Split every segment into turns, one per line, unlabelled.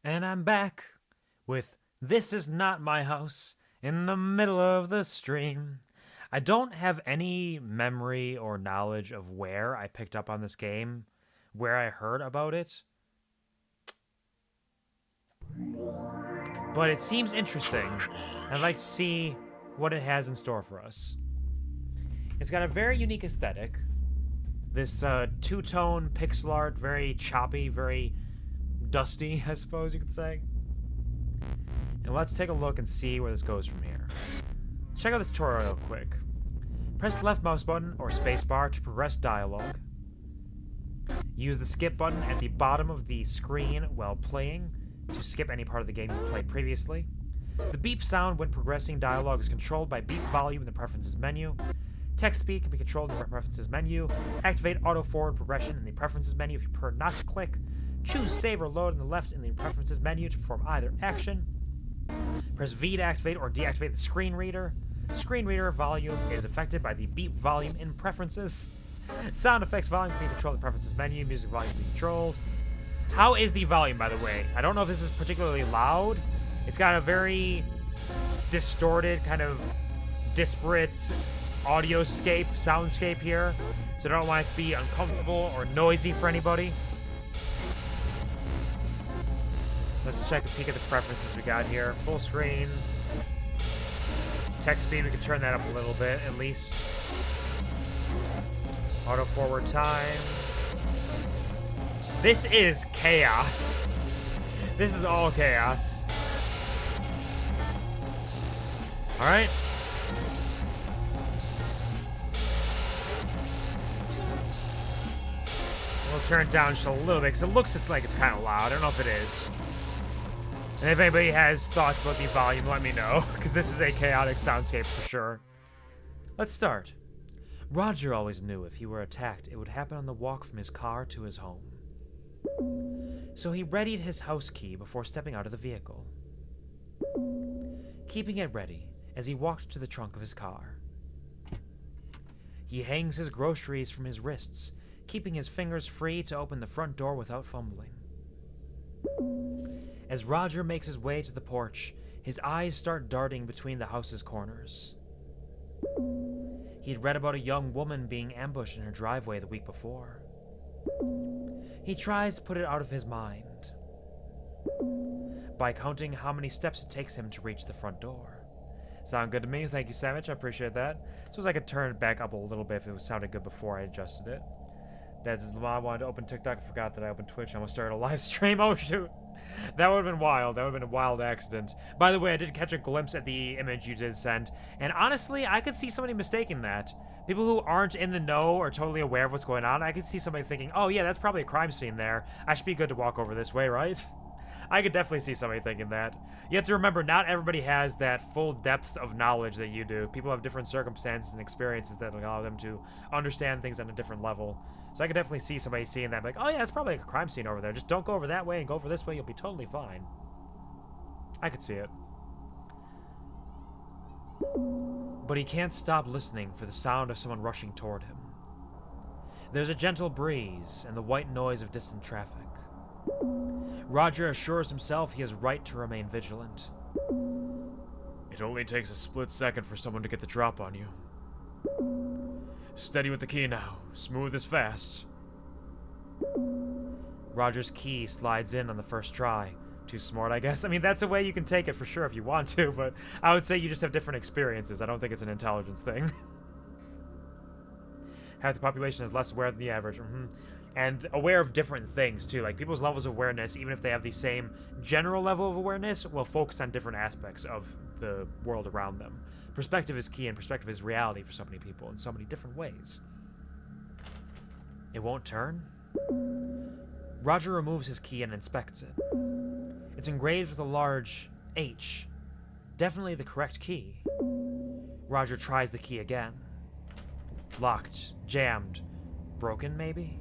And I'm back with This Is Not My House in the middle of the stream. I don't have any memory or knowledge of where I picked up on this game, where I heard about it. But it seems interesting. I'd like to see what it has in store for us. It's got a very unique aesthetic. This two-tone pixel art, very choppy, very dusty, I suppose you could say. And let's take a look and see where this goes from here. Check out the tutorial real quick. Press the left mouse button or spacebar to progress dialogue. Use the skip button at the bottom of the screen while playing to skip any part of the game you played previously. The beep sound when progressing dialogue is controlled by beep volume in the preferences menu. Text speed can be controlled in the preferences menu. Activate auto forward progression in the preferences menu if you prefer not to click. Choose save or load on the left in the preferences menu to perform either action. Press V to activate or deactivate the screen reader. Screen reader volume is affected by the beep volume in preferences. Sound effects volume can be controlled in the preferences menu. Music volume can be controlled. How is the volume, by the way? I don't know if this is particularly loud. It's got a very distorted, kind of disparate audioscape, soundscape here. So I don't want it to be uncomfortable or noisy for anybody. Let's check a peek at the preferences we got here. Full screen. Text speed, we can turn that up a little bit, at least. Auto forward time. This is chaos. This is all chaos. Alright. We'll turn it down just a little bit, because it looks like it's kind of loud. I don't know if it is. And if anybody has thoughts about the volume, let me know, because this is a chaotic soundscape for sure. Let's start. Roger always knew if he were attacked, it would happen on the walk from his car to his home. So he readied his house key before stepping out of the vehicle. Keeping it ready as he walked to the trunk of his car. He hangs his groceries from his wrists, keeping his fingers free to open the front door without fumbling. As Roger makes his way to the porch, his eyes start darting between the house's corners. He had read about a young woman being ambushed in her driveway the week before. He tries to put it out of his mind by counting how many steps it takes him to reach the front door. Sound good to me? Thank you, Savage. I appreciate that. Suppose I could turn it back up a little bit if it was sounded good before I adjusted it. Dad's his mom wanted to open TikTok. I forgot that I opened Twitch. I almost started a live stream. Oh, shoot. That would have been wild. That would have been a wild accident. By the way, I did catch a glimpse at the image you did send. And honestly, I could see somebody mistaking that. People who aren't in the know or totally aware of what's going on, I could see somebody thinking, oh yeah, that's probably a crime scene there. I should be good to walk over this way, right? I could definitely see somebody thinking that. You have to remember, not everybody has that full depth of knowledge that you do. People have different circumstances and experiences that allow them to understand things on a different level. So I could definitely see somebody seeing that, like, oh yeah, that's probably like a crime scene over there. Just don't go over that way and go over this way, you'll be totally fine. I could see it. But he can't stop listening for the sound of someone rushing toward him. There's a gentle breeze and the white noise of distant traffic. Roger assures himself he is right to remain vigilant. It only takes a split second for someone to get the drop on you. Steady with the key now. Smooth as fast. Roger's key slides in on the first try. Too smart, I guess. I mean, that's a way you can take it for sure if you want to, but I would say you just have different experiences. I don't think it's an intelligence thing. Half the population is less aware than the average. And aware of different things, too. Like, people's levels of awareness, even if they have the same general level of awareness, will focus on different aspects of the world around them. Perspective is key, and perspective is reality for so many people in so many different ways. It won't turn? Roger removes his key and inspects it. It's engraved with a large H. Definitely the correct key. Roger tries the key again. Locked. Jammed. Broken, maybe?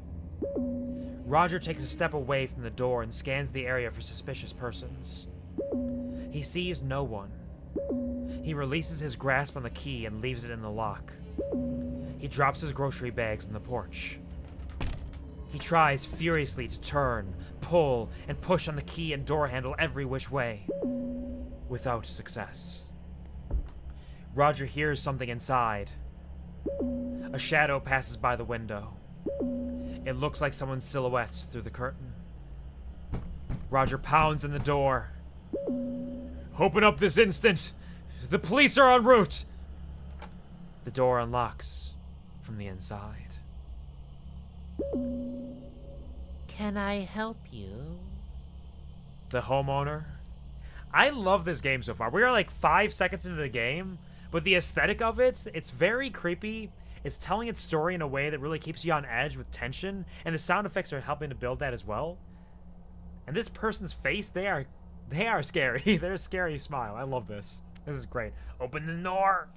Roger takes a step away from the door and scans the area for suspicious persons. He sees no one. He releases his grasp on the key and leaves it in the lock. He drops his grocery bags on the porch. He He tries furiously to turn, pull, and push on the key and door handle every which way, without success. Roger hears something inside. A shadow passes by the window. It looks like someone's silhouette through the curtain. Roger pounds on the door. Open up this instant! The police are en route! The door unlocks from the inside.
Can I help you?
The homeowner. I love this game so far. We are like 5 seconds into the game, but the aesthetic of it, it's very creepy. It's telling its story in a way that really keeps you on edge with tension, and the sound effects are helping to build that as well. And this person's face, they are scary. They're a scary smile. I love this. This is great. Open the door.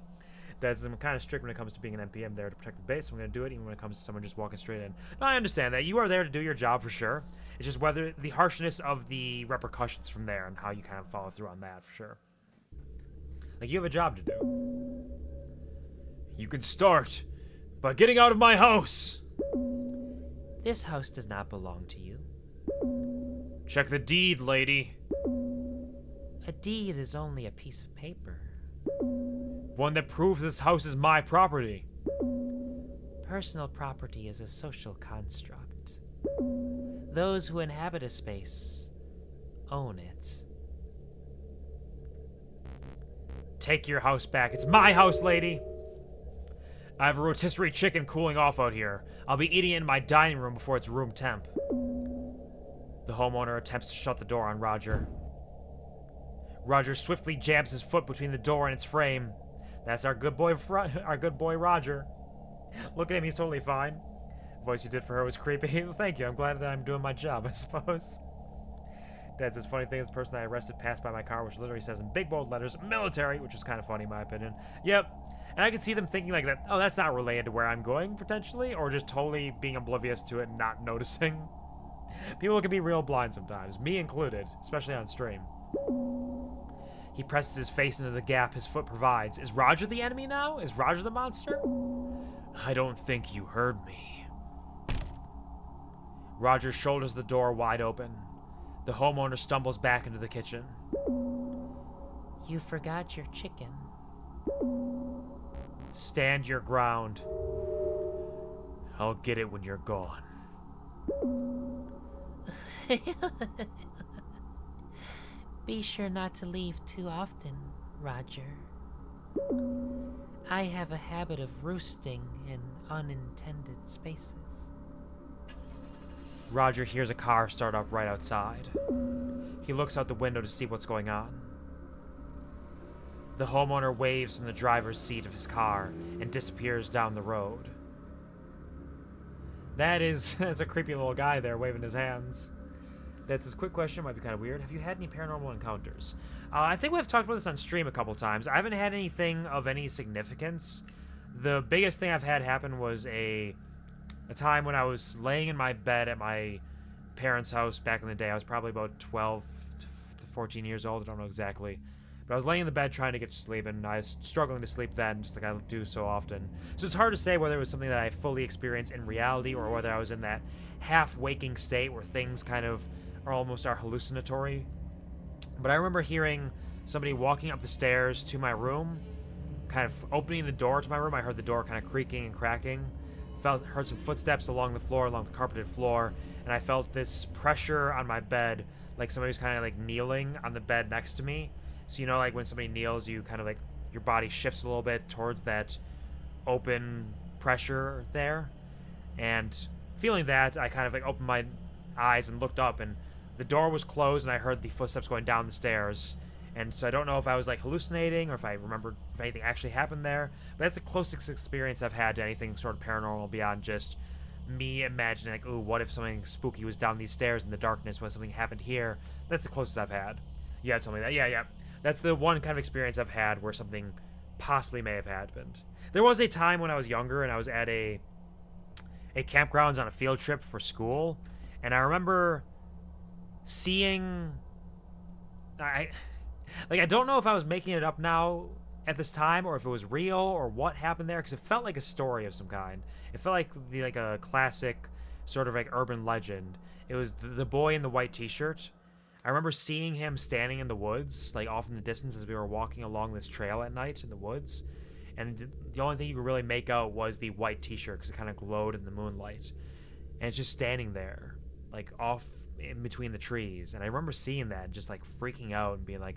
I'm kind of strict when it comes to being an NPC. I'm there to protect the base, so I'm going to do it even when it comes to someone just walking straight in. No, I understand that. You are there to do your job for sure. It's just whether the harshness of the repercussions from there and how you kind of follow through on that for sure. Like, you have a job to do. You can start by getting out of my house.
This house does not belong to you.
Check the deed, lady.
A deed is only a piece of paper.
One that proves this house is my property.
Personal property is a social construct. Those who inhabit a space own it.
Take your house back. It's my house, lady. I have a rotisserie chicken cooling off out here. I'll be eating it in my dining room before it's room temp. The homeowner attempts to shut the door on Roger. Roger swiftly jabs his foot between the door and its frame. That's our good boy Roger. Look at him, he's totally fine. The voice you did for her was creepy. Thank you, I'm glad that I'm doing my job, I suppose. Dad says, funny thing is the person I arrested passed by my car, which literally says in big bold letters, military, which is kind of funny in my opinion. Yep. And I can see them thinking like that, oh, that's not related to where I'm going, potentially, or just totally being oblivious to it and not noticing. People can be real blind sometimes, me included, especially on stream. He presses his face into the gap his foot provides. Is Roger the enemy now? Is Roger the monster? I don't think you heard me. Roger shoulders the door wide open. The homeowner stumbles back into the kitchen.
You forgot your chicken.
Stand your ground. I'll get it when you're gone.
Be sure not to leave too often, Roger. I have a habit of roosting in unintended spaces.
Roger hears a car start up right outside. He looks out the window to see what's going on. The homeowner waves from the driver's seat of his car and disappears down the road. That's a creepy little guy there waving his hands. That's his quick question, might be kind of weird. Have you had any paranormal encounters? I think we've talked about this on stream a couple times. I haven't had anything of any significance. The biggest thing I've had happen was a time when I was laying in my bed at my parents' house back in the day. I was probably about 12 to 14 years old. I don't know exactly. But I was laying in the bed trying to get to sleep, and I was struggling to sleep then, just like I do so often. So it's hard to say whether it was something that I fully experienced in reality or whether I was in that half-waking state where things kind of are hallucinatory. But I remember hearing somebody walking up the stairs to my room, kind of opening the door to my room. I heard the door kind of creaking and cracking. Heard some footsteps along the floor, along the carpeted floor, and I felt this pressure on my bed, like somebody was kind of like kneeling on the bed next to me. So, you know, like when somebody kneels, you kind of like, your body shifts a little bit towards that open pressure there. And feeling that, I kind of like opened my eyes and looked up, and the door was closed, and I heard the footsteps going down the stairs. And so I don't know if I was like hallucinating or if I remembered if anything actually happened there. But that's the closest experience I've had to anything sort of paranormal beyond just me imagining like, ooh, what if something spooky was down these stairs in the darkness when something happened here? That's the closest I've had. Yeah, told me that. Yeah. That's the one kind of experience I've had where something possibly may have happened. There was a time when I was younger and I was at a campgrounds on a field trip for school, and I remember seeing I don't know if I was making it up now at this time or if it was real or what happened there, because it felt like a story of some kind. It felt like a classic sort of like urban legend. It was the boy in the white t-shirt. I remember seeing him standing in the woods, like off in the distance as we were walking along this trail at night in the woods. And the only thing you could really make out was the white t-shirt because it kind of glowed in the moonlight. And it's just standing there, like off in between the trees. And I remember seeing that and just like freaking out and being like,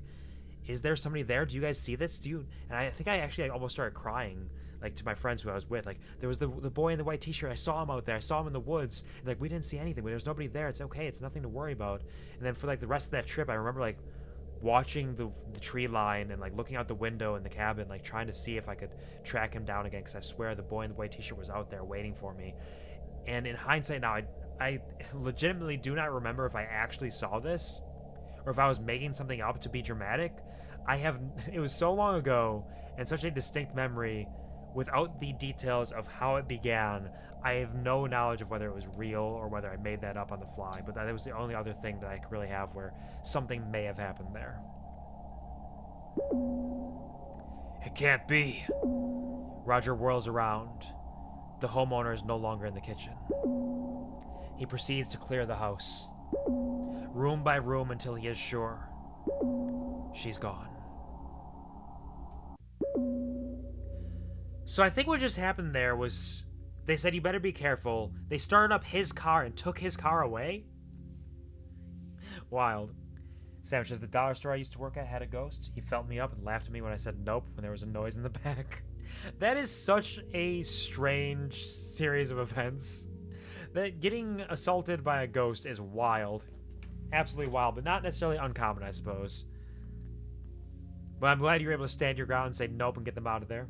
is there somebody there? Do you guys see this? And I think I actually almost started crying, like to my friends who I was with. Like, there was the boy in the white t-shirt. I saw him out there. I saw him in the woods. And, like, we didn't see anything. There's nobody there. It's okay. It's nothing to worry about. And then for like the rest of that trip, I remember like watching the tree line and like looking out the window in the cabin, like trying to see if I could track him down again, because I swear the boy in the white t-shirt was out there waiting for me. And in hindsight now, I legitimately do not remember if I actually saw this or if I was making something up to be dramatic. It was so long ago and such a distinct memory without the details of how it began. I have no knowledge of whether it was real or whether I made that up on the fly, but that was the only other thing that I could really have where something may have happened there. It can't be. Roger whirls around. The homeowner is no longer in the kitchen. He proceeds to clear the house, room by room, until he is sure she's gone. So I think what just happened there was they said, you better be careful. They started up his car and took his car away? Wild. Sam says, the dollar store I used to work at had a ghost. He felt me up and laughed at me when I said nope when there was a noise in the back. That is such a strange series of events. That getting assaulted by a ghost is wild. Absolutely wild, but not necessarily uncommon, I suppose. But I'm glad you were able to stand your ground and say nope and get them out of there.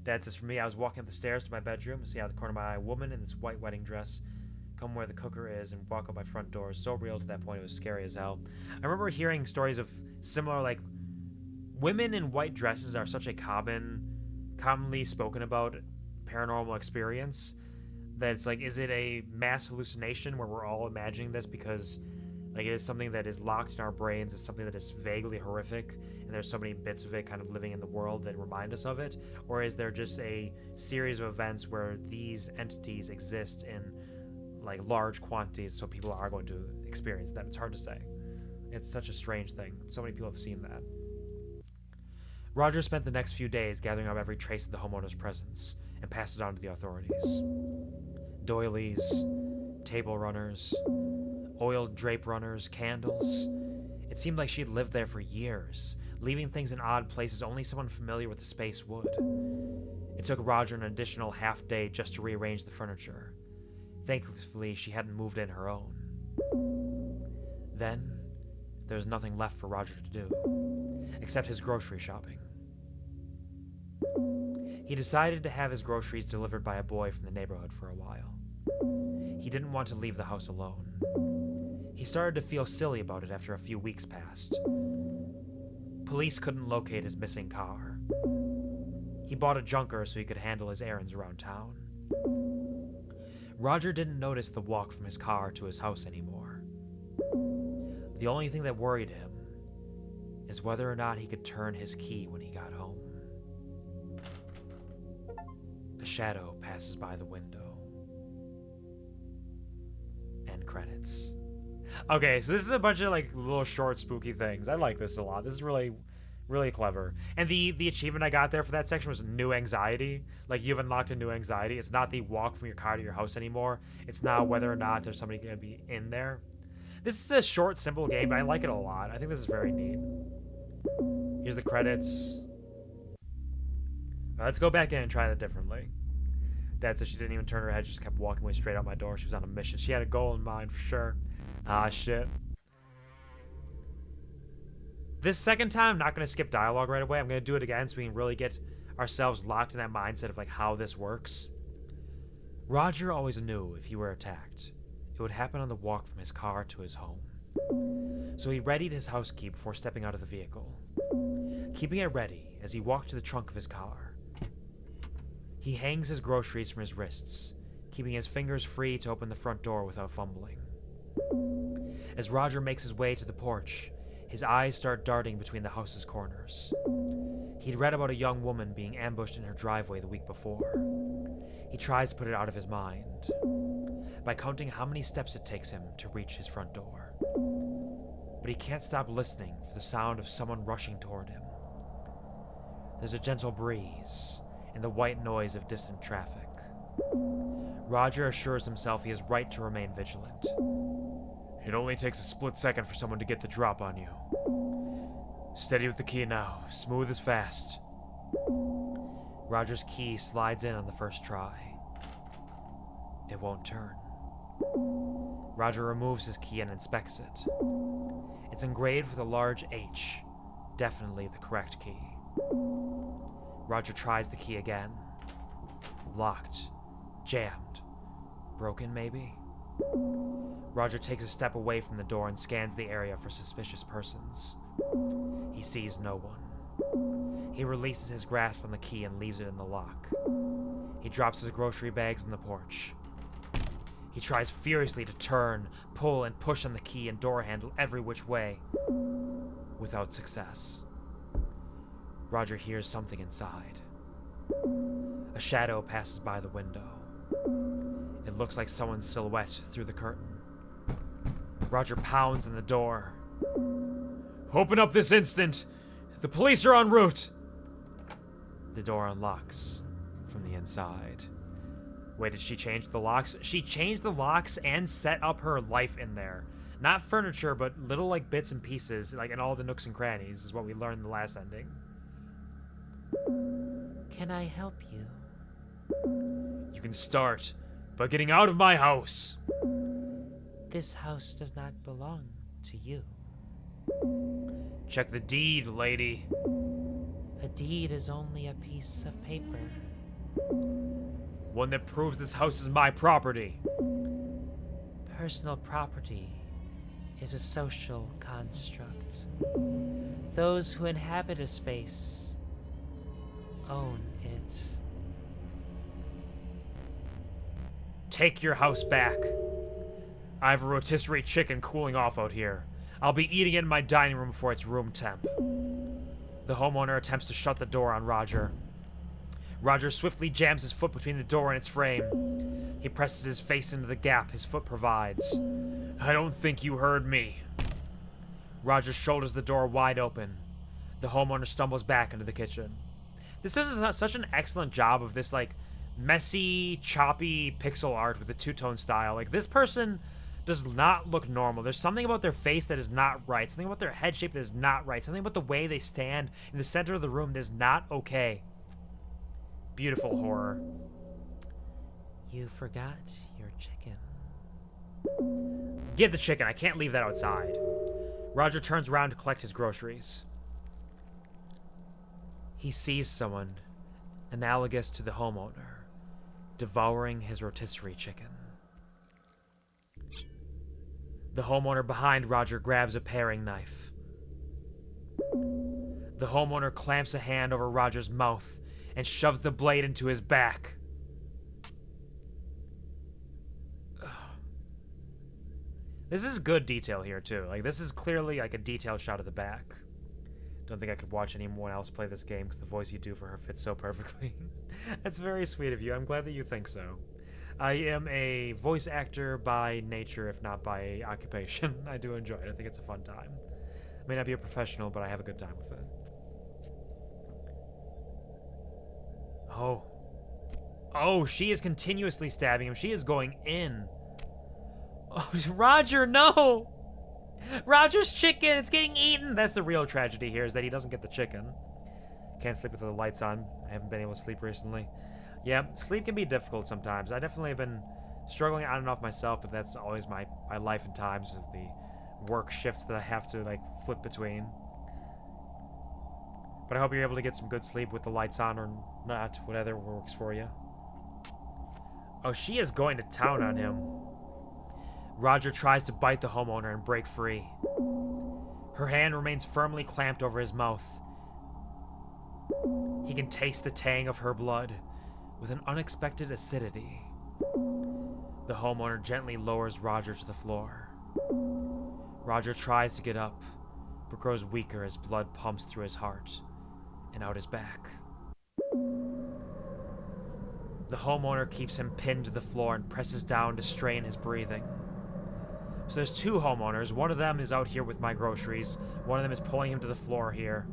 Dad says, for me, I was walking up the stairs to my bedroom and see out the corner of my eye a woman in this white wedding dress come where the cooker is and walk up my front door. It was so real to that point, it was scary as hell. I remember hearing stories of similar, like, women in white dresses are such a commonly spoken about paranormal experience that it's like, is it a mass hallucination where we're all imagining this because like it is something that is locked in our brains, it's something that is vaguely horrific, and there's so many bits of it kind of living in the world that remind us of it? Or is there just a series of events where these entities exist in like large quantities, so people are going to experience them? It's hard to say. It's such a strange thing. So many people have seen that. Roger spent the next few days gathering up every trace of the homeowner's presence and passed it on to the authorities. Doilies, table runners, oiled drape runners, candles. It seemed like she had lived there for years, leaving things in odd places only someone familiar with the space would. It took Roger an additional half day just to rearrange the furniture. Thankfully, she hadn't moved in her own. Then, there was nothing left for Roger to do, except his grocery shopping. He decided to have his groceries delivered by a boy from the neighborhood for a while. He didn't want to leave the house alone. He started to feel silly about it after a few weeks passed. Police couldn't locate his missing car. He bought a junker so he could handle his errands around town. Roger didn't notice the walk from his car to his house anymore. The only thing that worried him is whether or not he could turn his key when he got home. A shadow passes by the window. End credits. Okay, so this is a bunch of like little short spooky things. I like this a lot. This is really, really clever. And the achievement I got there for that section was new anxiety. Like, you've unlocked a new anxiety. It's not the walk from your car to your house anymore. It's now whether or not there's somebody going to be in there. This is a short, simple game, but I like it a lot. I think this is very neat. Here's the credits. Let's go back in and try that differently. Dad said she didn't even turn her head. She just kept walking way straight out my door. She was on a mission. She had a goal in mind for sure. Ah, shit. This second time, I'm not going to skip dialogue right away. I'm going to do it again so we can really get ourselves locked in that mindset of like how this works. Roger always knew if he were attacked, it would happen on the walk from his car to his home. So he readied his house key before stepping out of the vehicle, keeping it ready as he walked to the trunk of his car. He hangs his groceries from his wrists, keeping his fingers free to open the front door without fumbling. As Roger makes his way to the porch, his eyes start darting between the house's corners. He'd read about a young woman being ambushed in her driveway the week before. He tries to put it out of his mind. by counting how many steps it takes him to reach his front door. But he can't stop listening for the sound of someone rushing toward him. There's a gentle breeze and the white noise of distant traffic. Roger assures himself he is right to remain vigilant. It only takes a split second for someone to get the drop on you. Steady with the key now, smooth as fast. Roger's key slides in on the first try. It won't turn. Roger removes his key and inspects it. It's engraved with a large H, definitely the correct key. Roger tries the key again. Locked. Jammed. Broken, maybe? Roger takes a step away from the door and scans the area for suspicious persons. He sees no one. He releases his grasp on the key and leaves it in the lock. He drops his grocery bags on the porch. He tries furiously to turn, pull, and push on the key and door handle every which way, without success. Roger hears something inside. A shadow passes by the window. It looks like someone's silhouette through the curtain. Roger pounds on the door. Open up this instant! The police are en route! The door unlocks from the inside. Wait, did she change the locks? She changed the locks and set up her life in there. Not furniture, but little like bits and pieces, like in all the nooks and crannies, is what we learned in the last ending.
Can I help you?
You can start by getting out of my house.
This house does not belong to you.
Check the deed, lady.
A deed is only a piece of paper.
One that proves this house is my property.
Personal property is a social construct. Those who inhabit a space own it.
Take your house back. I have a rotisserie chicken cooling off out here. I'll be eating it in my dining room before it's room temp. The homeowner attempts to shut the door on Roger. Roger swiftly jams his foot between the door and its frame. He presses his face into the gap his foot provides. I don't think you heard me. Roger shoulders the door wide open. The homeowner stumbles back into the kitchen. This does such an excellent job of this, like, messy, choppy pixel art with a two-tone style. Like, this person does not look normal. There's something about their face that is not right. Something about their head shape that is not right. Something about the way they stand in the center of the room that is not okay. Beautiful horror.
You forgot your chicken.
Get the chicken. I can't leave that outside. Roger turns around to collect his groceries. He sees someone, analogous to the homeowner, devouring his rotisserie chicken. The homeowner behind Roger grabs a paring knife. The homeowner clamps a hand over Roger's mouth and shoves the blade into his back. This is good detail here, too. Like, this is clearly, like, a detailed shot of the back. Don't think I could watch anyone else play this game because the voice you do for her fits so perfectly. That's very sweet of you. I'm glad that you think so. I am a voice actor by nature, if not by occupation. I do enjoy it. I think it's a fun time. I may not be a professional, but I have a good time with it. Oh. Oh, she is continuously stabbing him. She is going in. Oh, Roger, no! Roger's chicken, it's getting eaten! That's the real tragedy here, is that he doesn't get the chicken. Can't sleep with the lights on. I haven't been able to sleep recently. Yeah, sleep can be difficult sometimes. I definitely have been struggling on and off myself, but that's always my life and times of the work shifts that I have to, like, flip between. But I hope you're able to get some good sleep with the lights on or not, whatever works for you. Oh, she is going to town on him. Roger tries to bite the homeowner and break free. Her hand remains firmly clamped over his mouth. He can taste the tang of her blood with an unexpected acidity. The homeowner gently lowers Roger to the floor. Roger tries to get up, but grows weaker as blood pumps through his heart and out his back. The The homeowner keeps him pinned to the floor and presses down to strain his breathing. So there's two homeowners. One of them is out here with my groceries. One of them is pulling him to the floor here.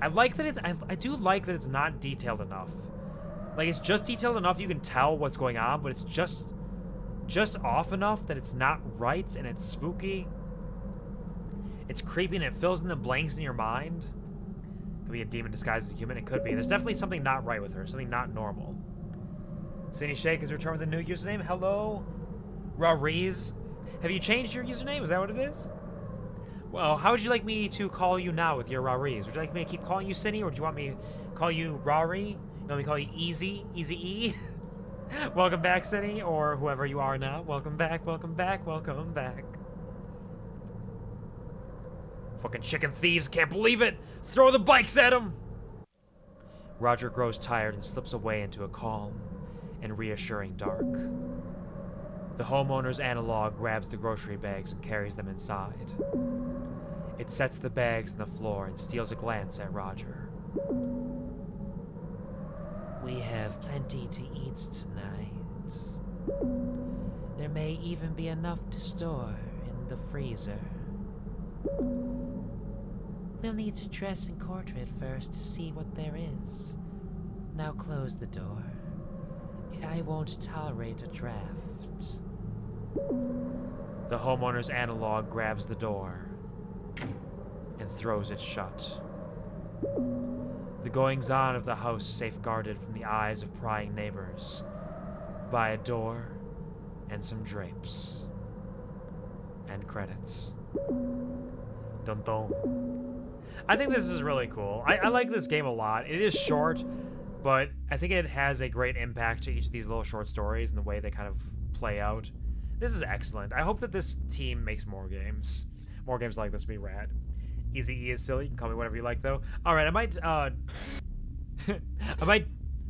I like that I do like that it's not detailed enough. Like, it's just detailed enough you can tell what's going on, but it's just off enough that it's not right, and it's spooky. It's creepy, and it fills in the blanks in your mind. Could be a demon disguised as a human. It could be. There's definitely something not right with her. Something not normal. Cindy Shake has returned with a new username. Hello, Rariz. Have you changed your username? Is that what it is? Well, how would you like me to call you now with your Rariz? Would you like me to keep calling you Cindy, or do you want me to call you Rari? You want me to call you Easy E? Welcome back, Cindy, or whoever you are now. Welcome back, welcome back, welcome back. Fucking chicken thieves, can't believe it! Throw the bikes at them! Roger grows tired and slips away into a calm and reassuring dark. The homeowner's analog grabs the grocery bags and carries them inside. It sets the bags on the floor and steals a glance at Roger.
We have plenty to eat tonight. There may even be enough to store in the freezer. We'll need to dress and quarter it first to see what there is. Now close the door. I won't tolerate a draft.
The homeowner's analog grabs the door and throws it shut. The goings-on of the house safeguarded from the eyes of prying neighbors by a door and some drapes. End credits. Dun dun. I think this is really cool. I like this game a lot. It is short, but I think it has a great impact to each of these little short stories and the way they kind of play out. This is excellent. I hope that this team makes more games. More games like this would be rad. Easy E is silly. You can call me whatever you like, though. All right, I might,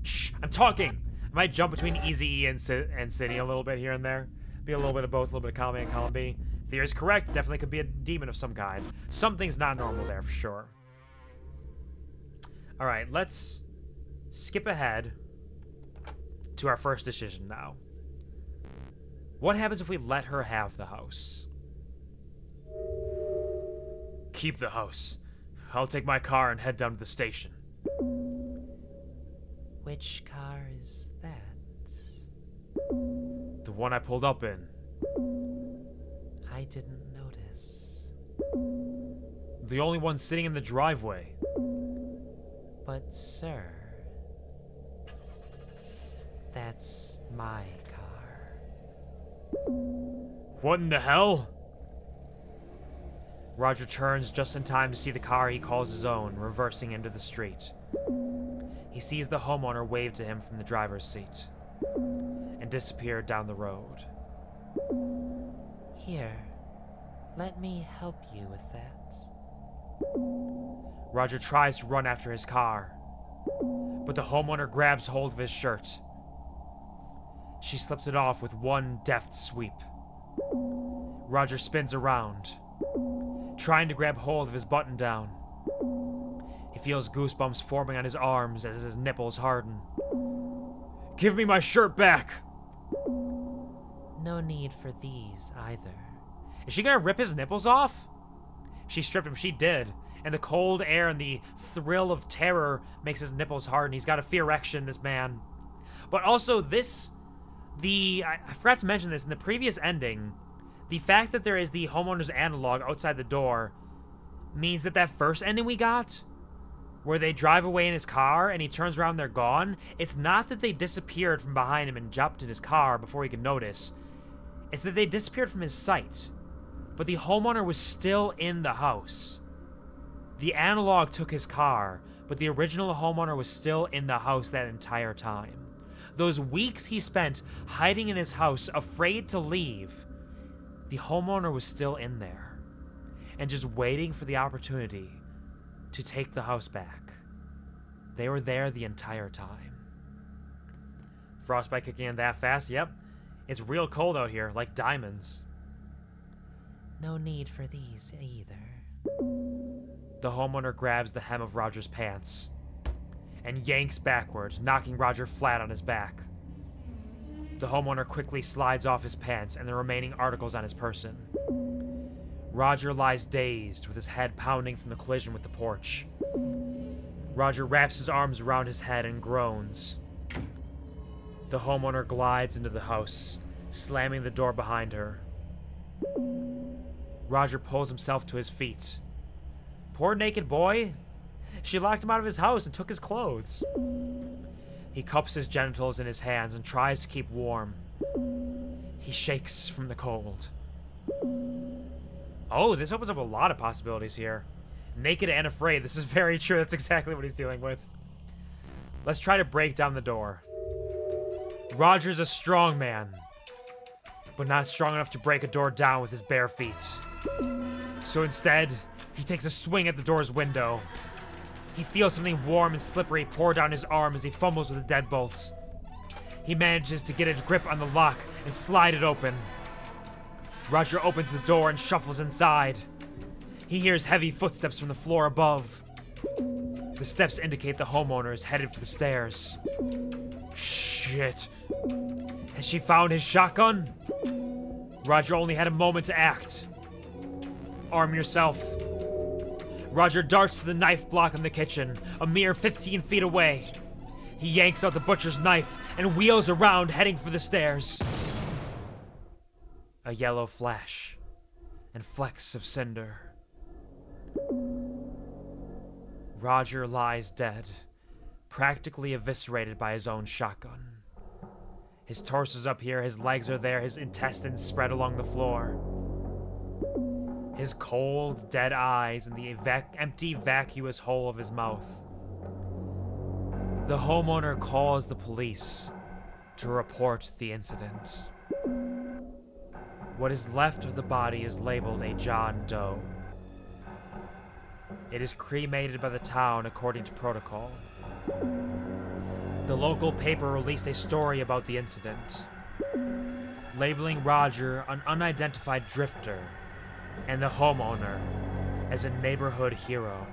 shh, I'm talking. I might jump between Easy E and City a little bit here and there. Be a little bit of both, a little bit of column A and column B. Theory is correct. Definitely could be a demon of some kind. Something's not normal there for sure. All right, let's skip ahead to our first decision now. What happens if we let her have the house? Keep the house. I'll take my car and head down to the station.
Which car is that?
The one I pulled up in.
I didn't notice.
The only one sitting in the driveway.
But, sir, that's my car.
What in the hell? Roger turns just in time to see the car he calls his own, reversing into the street. He sees the homeowner wave to him from the driver's seat and disappear down the road.
Here, let me help you with that.
Roger tries to run after his car, but the homeowner grabs hold of his shirt. She slips it off with one deft sweep. Roger spins around, trying to grab hold of his button down. He feels goosebumps forming on his arms as his nipples harden. Give me my shirt back!
No need for these either.
Is she gonna rip his nipples off? She stripped him, she did. And the cold air and the thrill of terror makes his nipples harden. He's got a fear erection, this man. But also I forgot to mention this, in the previous ending, the fact that there is the homeowner's analog outside the door means that first ending we got, where they drive away in his car and he turns around and they're gone, it's not that they disappeared from behind him and jumped in his car before he could notice. It's that they disappeared from his sight. But the homeowner was still in the house. The analog took his car, but the original homeowner was still in the house that entire time. Those weeks he spent hiding in his house, afraid to leave, the homeowner was still in there and just waiting for the opportunity to take the house back. They were there the entire time. Frostbite kicking in that fast? Yep. It's real cold out here, like diamonds.
No need for these either.
The homeowner grabs the hem of Roger's pants and yanks backwards, knocking Roger flat on his back. The homeowner quickly slides off his pants and the remaining articles on his person. Roger lies dazed, with his head pounding from the collision with the porch. Roger wraps his arms around his head and groans. The homeowner glides into the house, slamming the door behind her. Roger pulls himself to his feet. Poor naked boy. She locked him out of his house and took his clothes. He cups his genitals in his hands and tries to keep warm. He shakes from the cold. Oh, this opens up a lot of possibilities here. Naked and afraid. This is very true. That's exactly what he's dealing with. Let's try to break down the door. Roger's a strong man, but not strong enough to break a door down with his bare feet. So instead, he takes a swing at the door's window. He feels something warm and slippery pour down his arm as he fumbles with the deadbolt. He manages to get a grip on the lock and slide it open. Roger opens the door and shuffles inside. He hears heavy footsteps from the floor above. The steps indicate the homeowner is headed for the stairs. Shit. Has she found his shotgun? Roger only had a moment to act. Arm yourself. Roger darts to the knife block in the kitchen, a mere 15 feet away. He yanks out the butcher's knife and wheels around, heading for the stairs. A yellow flash and flecks of cinder. Roger lies dead, practically eviscerated by his own shotgun. His torso's up here, his legs are there, his intestines spread along the floor. His cold, dead eyes in the empty, vacuous hole of his mouth. The homeowner calls the police to report the incident. What is left of the body is labeled a John Doe. It is cremated by the town according to protocol. The local paper released a story about the incident, labeling Roger an unidentified drifter and the homeowner as a neighborhood hero.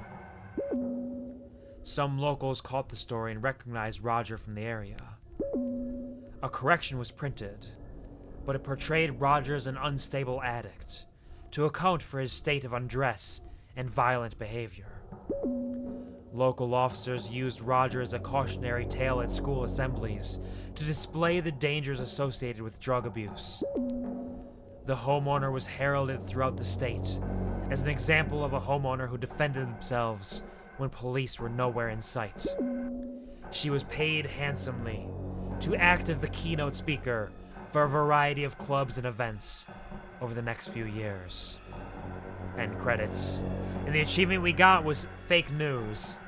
Some locals caught the story and recognized Roger from the area. A correction was printed, but it portrayed Roger as an unstable addict to account for his state of undress and violent behavior. Local officers used Roger as a cautionary tale at school assemblies to display the dangers associated with drug abuse. The homeowner was heralded throughout the state as an example of a homeowner who defended themselves when police were nowhere in sight. She was paid handsomely to act as the keynote speaker for a variety of clubs and events over the next few years. End credits. And the achievement we got was fake news.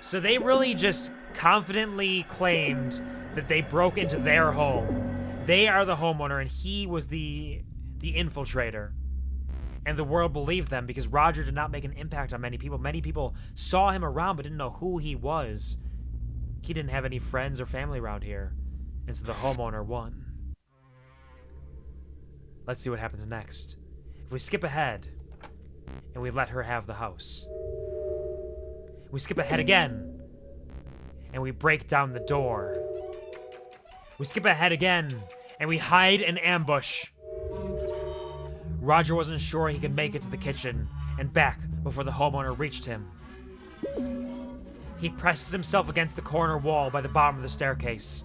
So they really just confidently claimed that they broke into their home. They are the homeowner and he was the infiltrator. And the world believed them because Roger did not make an impact on many people. Many people saw him around but didn't know who he was. He didn't have any friends or family around here. And so the homeowner won. Let's see what happens next. If we skip ahead, and we let her have the house. We skip ahead again, and we break down the door. We skip ahead again, and we hide and ambush. Roger wasn't sure he could make it to the kitchen and back before the homeowner reached him. He presses himself against the corner wall by the bottom of the staircase.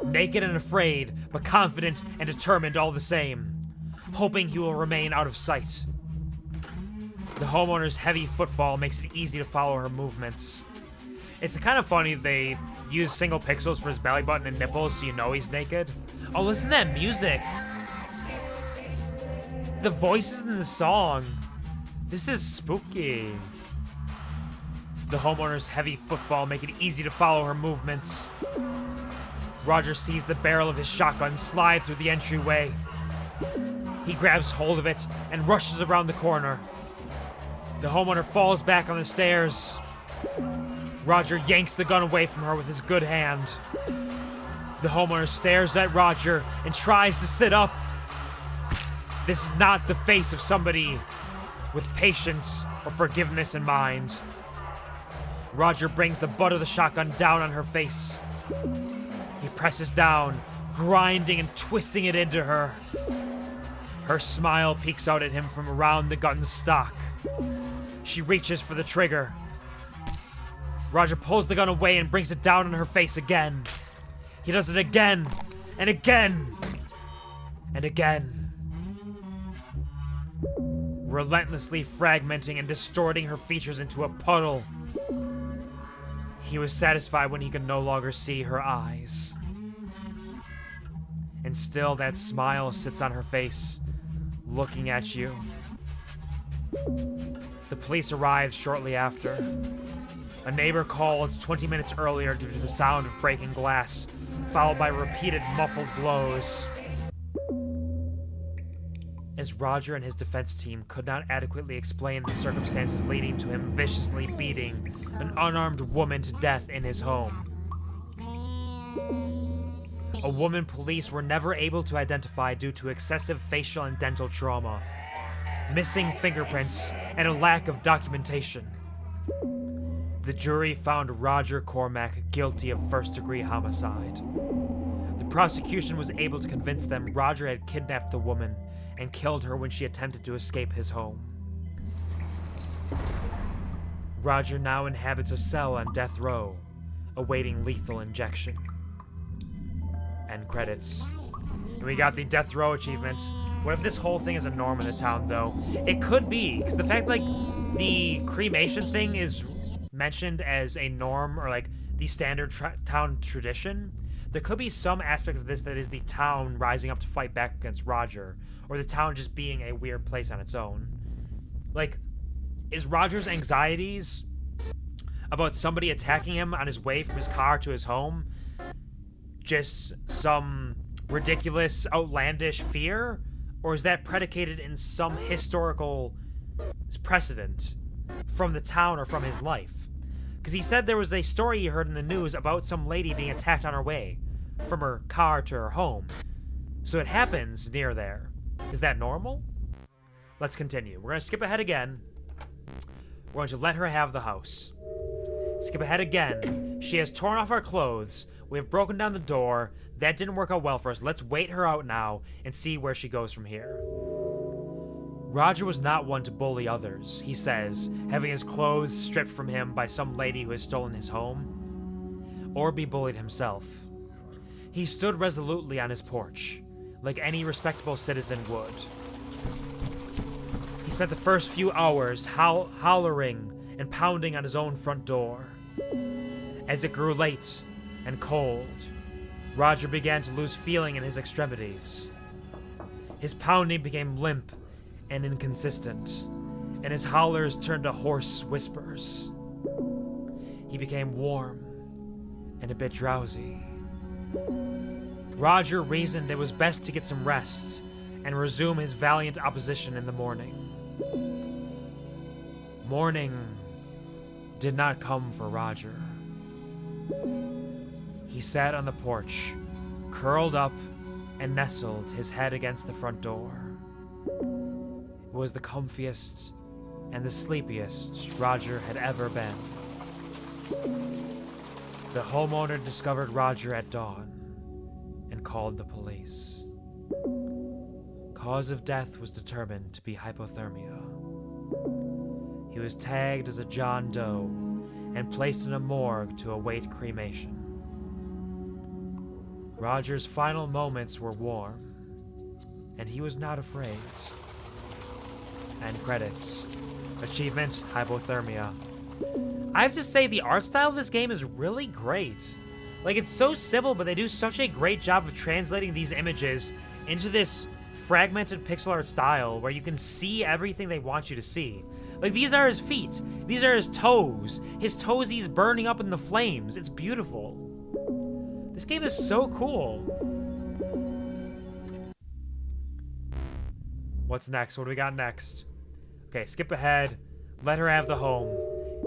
Naked and afraid, but confident and determined all the same, hoping he will remain out of sight. The homeowner's heavy footfall makes it easy to follow her movements. It's kind of funny they use single pixels for his belly button and nipples so you know he's naked. Oh, listen to that music. The voices in the song. This is spooky. The homeowner's heavy footfall make it easy to follow her movements. Roger sees the barrel of his shotgun slide through the entryway. He grabs hold of it and rushes around the corner. The homeowner falls back on the stairs. Roger yanks the gun away from her with his good hand. The homeowner stares at Roger and tries to sit up. This is not the face of somebody with patience or forgiveness in mind. Roger brings the butt of the shotgun down on her face. He presses down, grinding and twisting it into her. Her smile peeks out at him from around the gun's stock. She reaches for the trigger. Roger pulls the gun away and brings it down on her face again. He does it again, and again, and again. Relentlessly fragmenting and distorting her features into a puddle. He was satisfied when he could no longer see her eyes. And still that smile sits on her face, looking at you. The police arrived shortly after. A neighbor called 20 minutes earlier due to the sound of breaking glass, followed by repeated muffled blows. As Roger and his defense team could not adequately explain the circumstances leading to him viciously beating an unarmed woman to death in his home. A woman police were never able to identify due to excessive facial and dental trauma, missing fingerprints, and a lack of documentation. The jury found Roger Cormack guilty of first-degree homicide. The prosecution was able to convince them Roger had kidnapped the woman and killed her when she attempted to escape his home. Roger now inhabits a cell on death row, awaiting lethal injection. End credits. And we got the death row achievement. What if this whole thing is a norm in the town, though? It could be, because the fact, like, the cremation thing is mentioned as a norm, or, like, the standard town tradition, there could be some aspect of this that is the town rising up to fight back against Roger, or the town just being a weird place on its own. Like, is Roger's anxieties about somebody attacking him on his way from his car to his home just some ridiculous, outlandish fear? Or is that predicated in some historical precedent from the town or from his life? Because he said there was a story he heard in the news about some lady being attacked on her way from her car to her home. So it happens near there. Is that normal? Let's continue. We're going to skip ahead again. We're going to let her have the house. Skip ahead again. She has torn off our clothes. We have broken down the door. That didn't work out well for us. Let's wait her out now and see where she goes from here. Roger was not one to bully others, he says, having his clothes stripped from him by some lady who has stolen his home, or be bullied himself. He stood resolutely on his porch, like any respectable citizen would. He spent the first few hours hollering and pounding on his own front door. As it grew late and cold, Roger began to lose feeling in his extremities. His pounding became limp and inconsistent, and his hollers turned to hoarse whispers. He became warm and a bit drowsy. Roger reasoned it was best to get some rest and resume his valiant opposition in the morning. Morning did not come for Roger. He sat on the porch, curled up and nestled his head against the front door. It was the comfiest and the sleepiest Roger had ever been. The homeowner discovered Roger at dawn and called the police. Cause of death was determined to be hypothermia. He was tagged as a John Doe and placed in a morgue to await cremation. Roger's final moments were warm, and he was not afraid. End credits. Achievement, hypothermia. I have to say, the art style of this game is really great. Like, it's so simple, but they do such a great job of translating these images into this fragmented pixel art style where you can see everything they want you to see. Like, these are his feet. These are his toes. His toesies burning up in the flames. It's beautiful. This game is so cool. What's next? What do we got next? Okay, skip ahead. Let her have the home.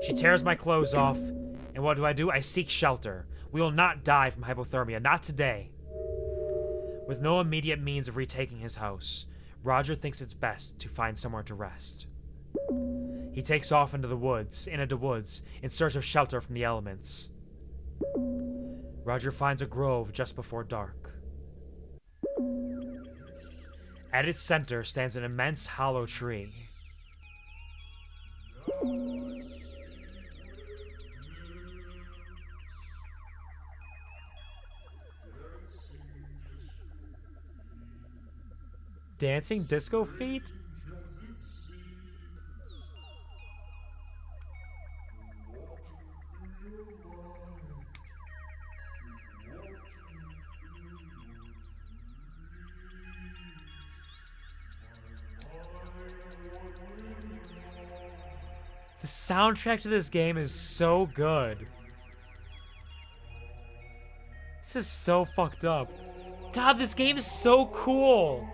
She tears my clothes off. And what do? I seek shelter. We will not die from hypothermia. Not today. With no immediate means of retaking his house, Roger thinks it's best to find somewhere to rest. He takes off into the woods, in search of shelter from the elements. Roger finds a grove just before dark. At its center stands an immense hollow tree. Dancing disco feet? The soundtrack to this game is so good. This is so fucked up. God, this game is so cool.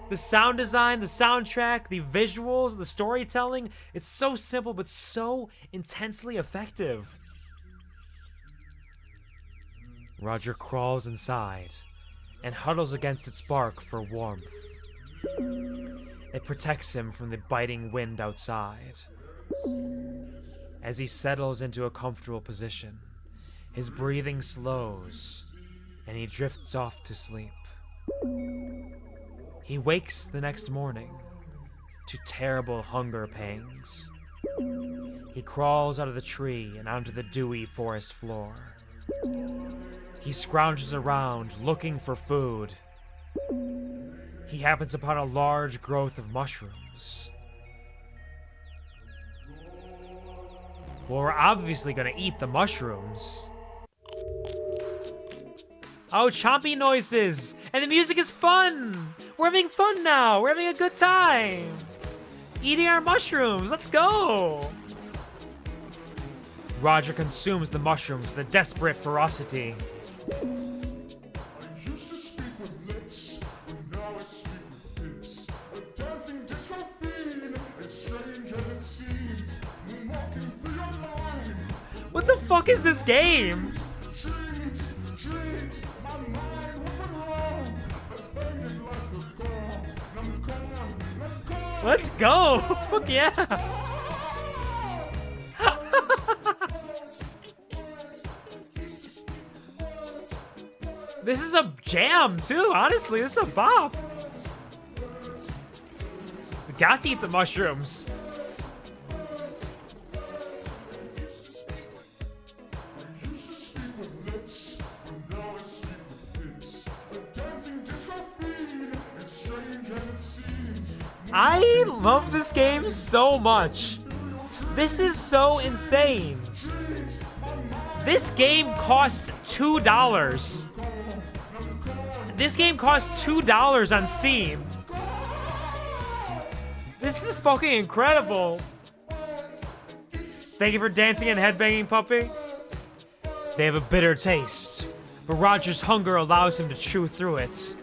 The sound design, the soundtrack, the visuals, the storytelling. It's so simple, but so intensely effective. Roger crawls inside and huddles against its bark for warmth. It protects him from the biting wind outside. As he settles into a comfortable position, his breathing slows and he drifts off to sleep. He wakes the next morning to terrible hunger pangs. He crawls out of the tree and onto the dewy forest floor. He scrounges around looking for food. He happens upon a large growth of mushrooms. Well, we're obviously gonna eat the mushrooms. Oh, chompy noises! And the music is fun! We're having fun now! We're having a good time! Eating our mushrooms! Let's go! Roger consumes the mushrooms with a desperate ferocity. What the fuck is this game? Let's go! Fuck yeah! This is a jam too, honestly, this is a bop. We got to eat the mushrooms. I love this game so much. This is so insane. This game costs $2. This game costs $2 on Steam. This is fucking incredible. Thank you for dancing and headbanging, puppy. They have a bitter taste, but Roger's hunger allows him to chew through it.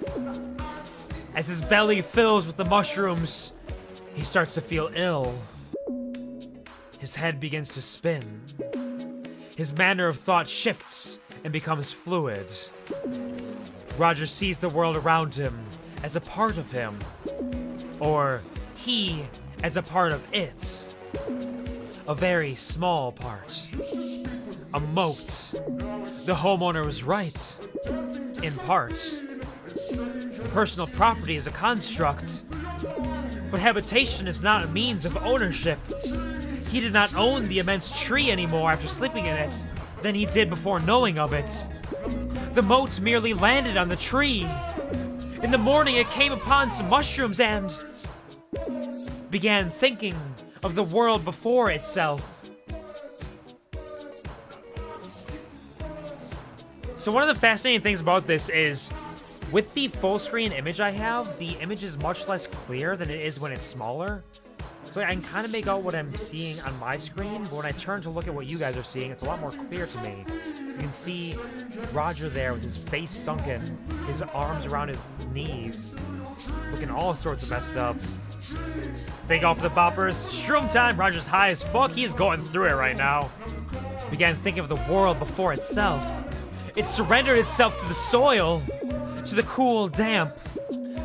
As his belly fills with the mushrooms, he starts to feel ill. His head begins to spin. His manner of thought shifts and becomes fluid. Roger sees the world around him as a part of him, or he as a part of it. A very small part. A moat. The homeowner was right, in part. Personal property is a construct, but habitation is not a means of ownership. He did not own the immense tree anymore after sleeping in it than he did before knowing of it. The moat merely landed on the tree. In the morning, it came upon some mushrooms and began thinking of the world before itself. So one of the fascinating things about this is, with the full screen image I have, the image is much less clear than it is when it's smaller. So I can kind of make out what I'm seeing on my screen, but when I turn to look at what you guys are seeing, it's a lot more clear to me. You can see Roger there with his face sunken, his arms around his knees, looking all sorts of messed up. Thank all for the boppers. Shroom time! Roger's high as fuck, he is going through it right now. Began thinking of the world before itself. It surrendered itself to the soil, to the cool damp,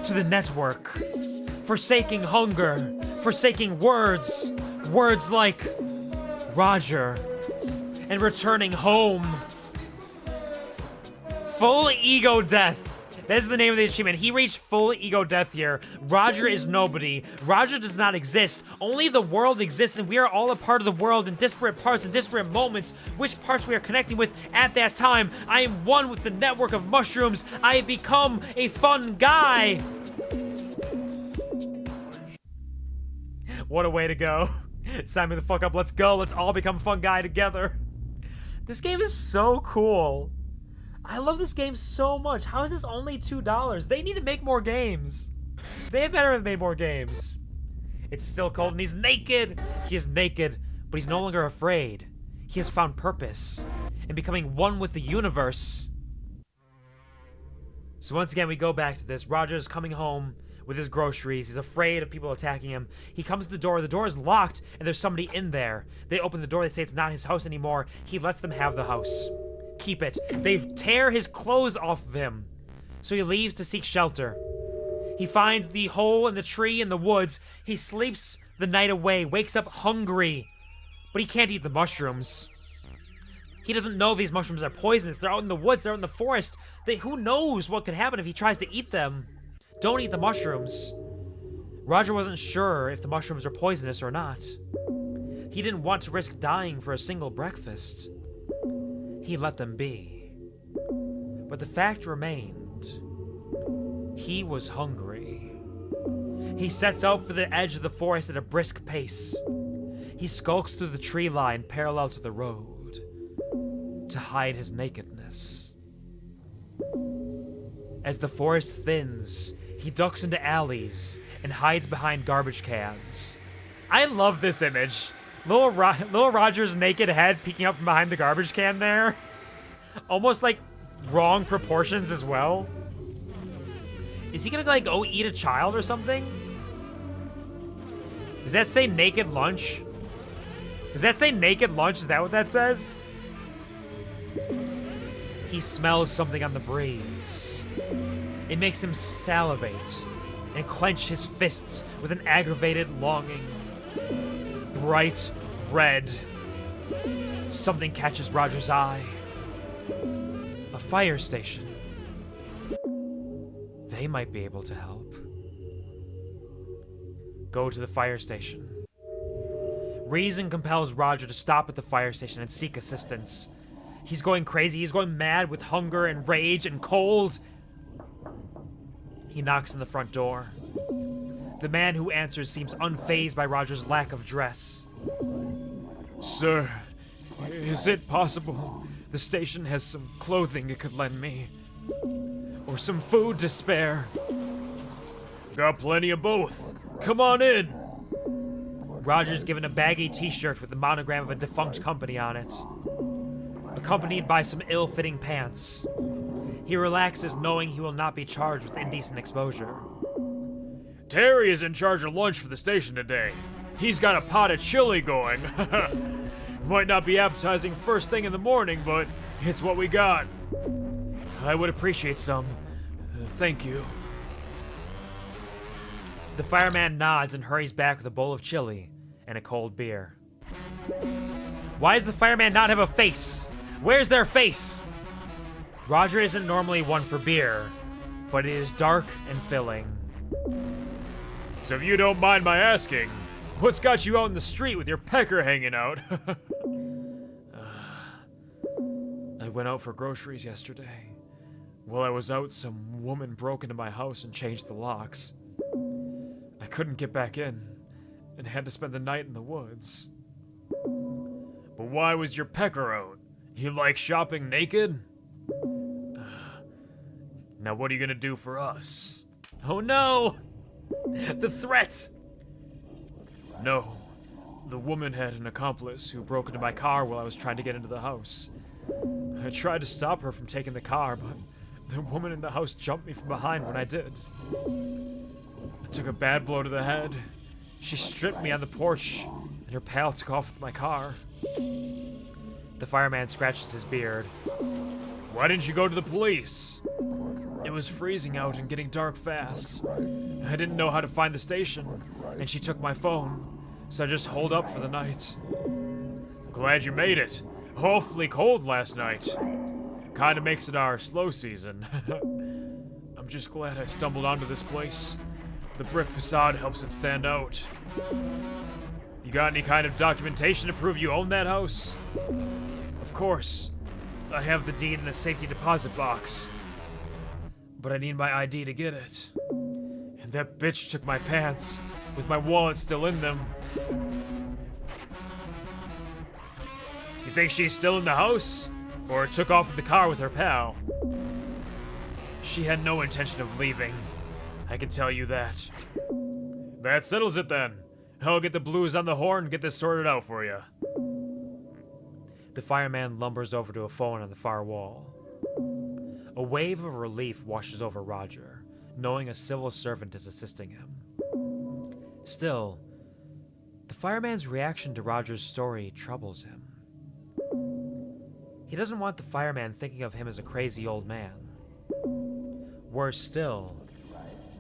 to the network, forsaking hunger, forsaking words. Words like Roger and returning home. Full ego death. That's the name of the achievement. He reached full ego death here. Roger is nobody. Roger does not exist. Only the world exists, and we are all a part of the world in disparate parts and disparate moments. Which parts we are connecting with at that time. I am one with the network of mushrooms. I have become a fun guy. What a way to go. Sign me the fuck up. Let's go. Let's all become fun guy together. This game is so cool. I love this game so much. How is this only $2? They need to make more games. They better have made more games. It's still cold and he's naked. He is naked, but he's no longer afraid. He has found purpose in becoming one with the universe. So once again, we go back to this. Roger's coming home with his groceries. He's afraid of people attacking him. He comes to the door. The door is locked, and there's somebody in there. They open the door. They say it's not his house anymore. He lets them have the house. Keep it. They tear his clothes off of him. So he leaves to seek shelter. He finds the hole in the tree in the woods. He sleeps the night away, wakes up hungry, but he can't eat the mushrooms. He doesn't know if these mushrooms are poisonous. They're out in the woods. They're out in the forest. Who knows what could happen if he tries to eat them? Don't eat the mushrooms. Roger wasn't sure if the mushrooms were poisonous or not. He didn't want to risk dying for a single breakfast. He let them be. But the fact remained, he was hungry. He sets out for the edge of the forest at a brisk pace. He skulks through the tree line parallel to the road to hide his nakedness. As the forest thins, he ducks into alleys and hides behind garbage cans. I love this image. Little Roger's naked head peeking up from behind the garbage can there. Almost like wrong proportions as well. Is he gonna like go eat a child or something? Does that say naked lunch? Does that say naked lunch? Is that what that says? He smells something on the breeze. It makes him salivate and clench his fists with an aggravated longing. Bright red. Something catches Roger's eye. A fire station. They might be able to help. Go to the fire station. Reason compels Roger to stop at the fire station and seek assistance. He's going crazy. He's going mad with hunger and rage and cold. He knocks on the front door. The man who answers seems unfazed by Roger's lack of dress. Sir, is it possible the station has some clothing it could lend me? Or some food to spare? Got plenty of both. Come on in. Roger's given a baggy t-shirt with the monogram of a defunct company on it, accompanied by some ill-fitting pants. He relaxes knowing he will not be charged with indecent exposure. Terry is in charge of lunch for the station today. He's got a pot of chili going. Might not be appetizing first thing in the morning, but it's what we got. I would appreciate some. Thank you. The fireman nods and hurries back with a bowl of chili and a cold beer. Why does the fireman not have a face? Where's their face? Roger isn't normally one for beer, but it is dark and filling. So if you don't mind my asking, what's got you out in the street with your pecker hanging out? I went out for groceries yesterday. While I was out, some woman broke into my house and changed the locks. I couldn't get back in, and had to spend the night in the woods. But why was your pecker out? You like shopping naked? Now what are you gonna do for us? Oh no! The threat! No. The woman had an accomplice who broke into my car while I was trying to get into the house. I tried to stop her from taking the car, but the woman in the house jumped me from behind when I did. I took a bad blow to the head. She stripped me on the porch, and her pal took off with my car. The fireman scratches his beard. Why didn't you go to the police? It was freezing out and getting dark fast. I didn't know how to find the station. and she took my phone, so I just holed up for the night. Glad you made it. Awfully cold last night. Kinda makes it our slow season. I'm just glad I stumbled onto this place. The brick facade helps it stand out. You got any kind of documentation to prove you own that house? Of course. I have the deed in a safety deposit box. But I need my ID to get it. And that bitch took my pants, with my wallet still in them. You think she's still in the house? Or took off in the car with her pal? She had no intention of leaving. I can tell you that. That settles it then. I'll get the blues on the horn and get this sorted out for you. The fireman lumbers over to a phone on the far wall. A wave of relief washes over Roger, knowing a civil servant is assisting him. Still, the fireman's reaction to Roger's story troubles him. He doesn't want the fireman thinking of him as a crazy old man. Worse still,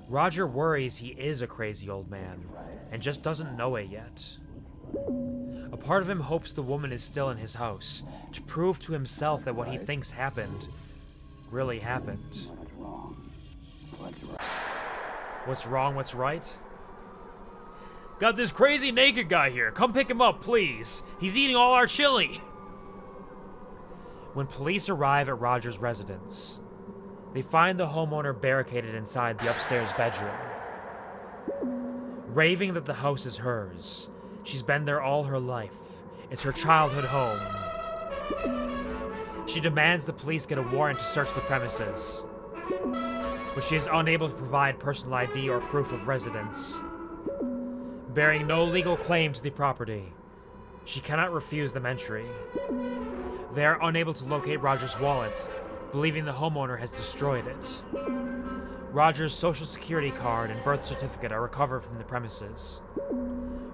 Roger worries he is a crazy old man and just doesn't know it yet. A part of him hopes the woman is still in his house to prove to himself that what he thinks happened really happened. What's wrong, what's right? Got this crazy naked guy here. Come pick him up, please. He's eating all our chili. When police arrive at Roger's residence, they find the homeowner barricaded inside the upstairs bedroom. Raving that the house is hers, she's been there all her life. It's her childhood home. She demands the police get a warrant to search the premises, but she is unable to provide personal ID or proof of residence. Bearing no legal claim to the property, she cannot refuse them entry. They are unable to locate Roger's wallet, believing the homeowner has destroyed it. Roger's social security card and birth certificate are recovered from the premises,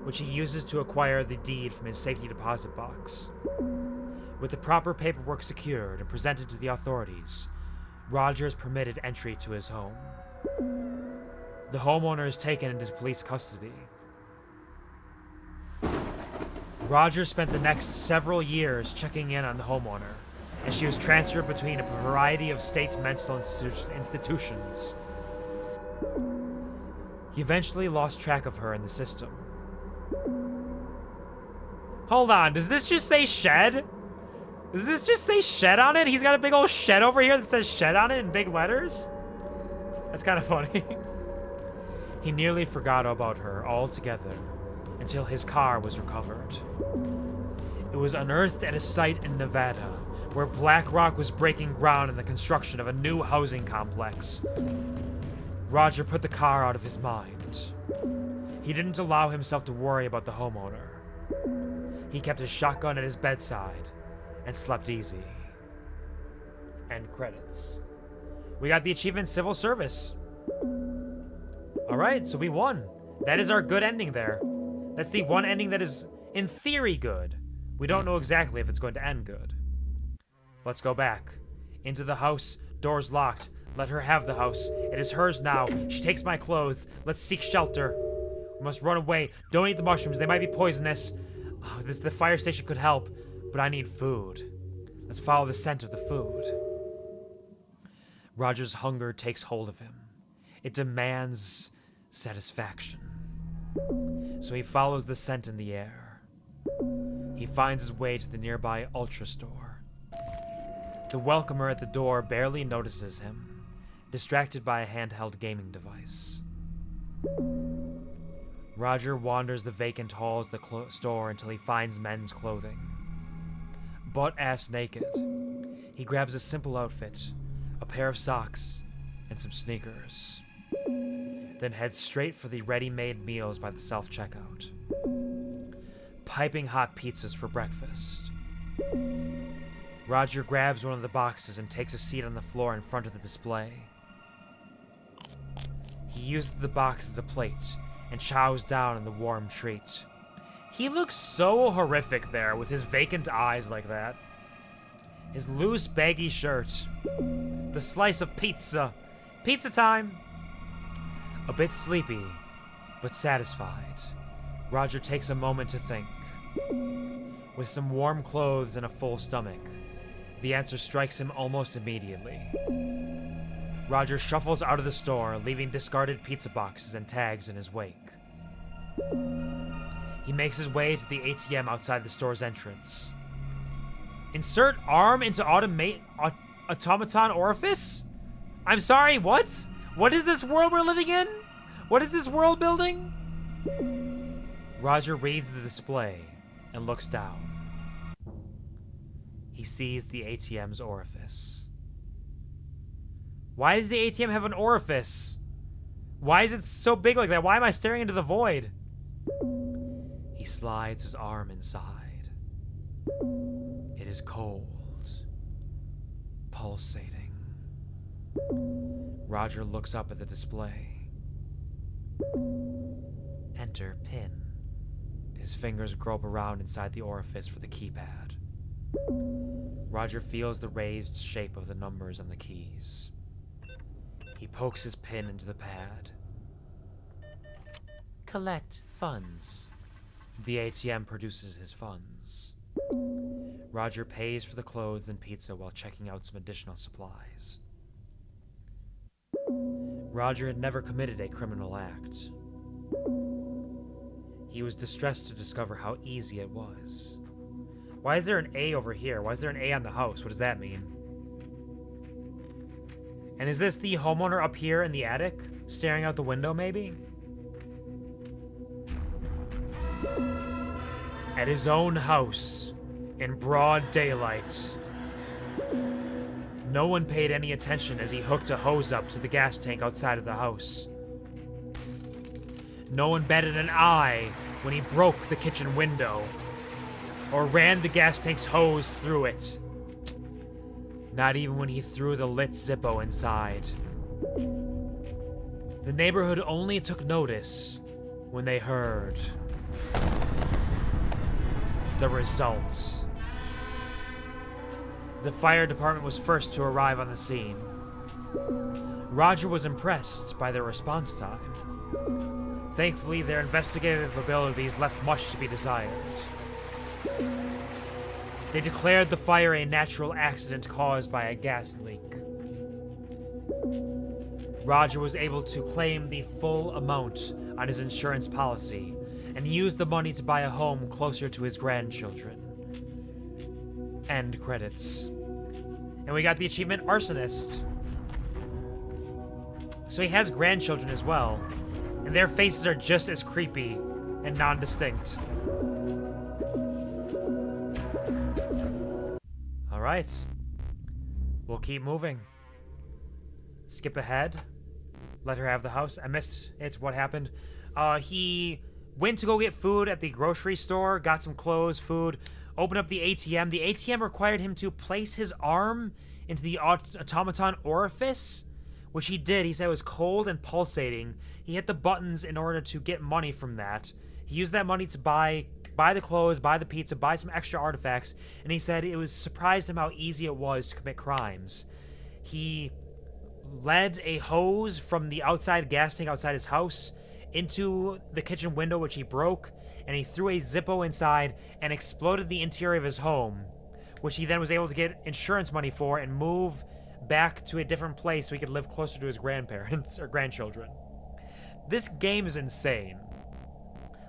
which he uses to acquire the deed from his safety deposit box. With the proper paperwork secured and presented to the authorities, Roger is permitted entry to his home. The homeowner is taken into police custody. Roger spent the next several years checking in on the homeowner, and she was transferred between a variety of state mental institutions. He eventually lost track of her in the system. Hold on, does this just say shed? Does this just say shed on it? He's got a big old shed over here that says shed on it in big letters? That's kind of funny. He nearly forgot about her altogether until his car was recovered. It was unearthed at a site in Nevada where BlackRock was breaking ground in the construction of a new housing complex. Roger put the car out of his mind. He didn't allow himself to worry about the homeowner. He kept his shotgun at his bedside and slept easy. End credits. We got the achievement Civil Service. Alright, so we won. That is our good ending there. That's the one ending that is, in theory, good. We don't know exactly if it's going to end good. Let's go back. Into the house, doors locked. Let her have the house. It is hers now. She takes my clothes. Let's seek shelter. We must run away. Don't eat the mushrooms. They might be poisonous. Oh, the fire station could help, but I need food. Let's follow the scent of the food. Roger's hunger takes hold of him. It demands satisfaction. So he follows the scent in the air. He finds his way to the nearby Ultra store. The welcomer at the door barely notices him, distracted by a handheld gaming device. Roger wanders the vacant halls of the store until he finds men's clothing. Butt-ass naked, he grabs a simple outfit, a pair of socks, and some sneakers. Then heads straight for the ready-made meals by the self-checkout. Piping hot pizzas for breakfast. Roger grabs one of the boxes and takes a seat on the floor in front of the display. He uses the box as a plate and chows down on the warm treat. He looks so horrific there with his vacant eyes like that. His loose, baggy shirt. The slice of pizza. Pizza time! A bit sleepy, but satisfied, Roger takes a moment to think. With some warm clothes and a full stomach, the answer strikes him almost immediately. Roger shuffles out of the store, leaving discarded pizza boxes and tags in his wake. He makes his way to the ATM outside the store's entrance. Insert arm into automaton orifice? I'm sorry, what? What is this world we're living in? What is this world building? Roger reads the display and looks down. He sees the ATM's orifice. Why does the ATM have an orifice? Why is it so big like that? Why am I staring into the void? He slides his arm inside. It is cold, pulsating. Roger looks up at the display. Enter PIN. His fingers grope around inside the orifice for the keypad. Roger feels the raised shape of the numbers on the keys. He pokes his pin into the pad.
Collect funds.
The ATM produces his funds. Roger pays for the clothes and pizza while checking out some additional supplies. Roger had never committed a criminal act. He was distressed to discover how easy it was. Why is there an A over here? Why is there an A on the house? What does that mean? And is this the homeowner up here in the attic? Staring out the window, maybe? At his own house, in broad daylight. No one paid any attention as he hooked a hose up to the gas tank outside of the house. No one batted an eye when he broke the kitchen window or ran the gas tank's hose through it. Not even when he threw the lit Zippo inside. The neighborhood only took notice when they heard the results. The fire department was first to arrive on the scene. Roger was impressed by their response time. Thankfully, their investigative abilities left much to be desired. They declared the fire a natural accident caused by a gas leak. Roger was able to claim the full amount on his insurance policy and used the money to buy a home closer to his grandchildren. End credits. And we got the achievement Arsonist. So he has grandchildren as well, and their faces are just as creepy and non-distinct. Alright. We'll keep moving. Skip ahead. Let her have the house. I missed it. What happened? He went to go get food at the grocery store, got some clothes, food, opened up the ATM. The ATM required him to place his arm into the automaton orifice, which he did. He said it was cold and pulsating. He hit the buttons in order to get money from that. He used that money to buy the clothes, buy the pizza, buy some extra artifacts, and he said it was surprised him how easy it was to commit crimes. He led a hose from the outside gas tank outside his house into the kitchen window, which he broke, and he threw a Zippo inside and exploded the interior of his home, which he then was able to get insurance money for and move back to a different place so he could live closer to his grandparents or grandchildren. This game is insane.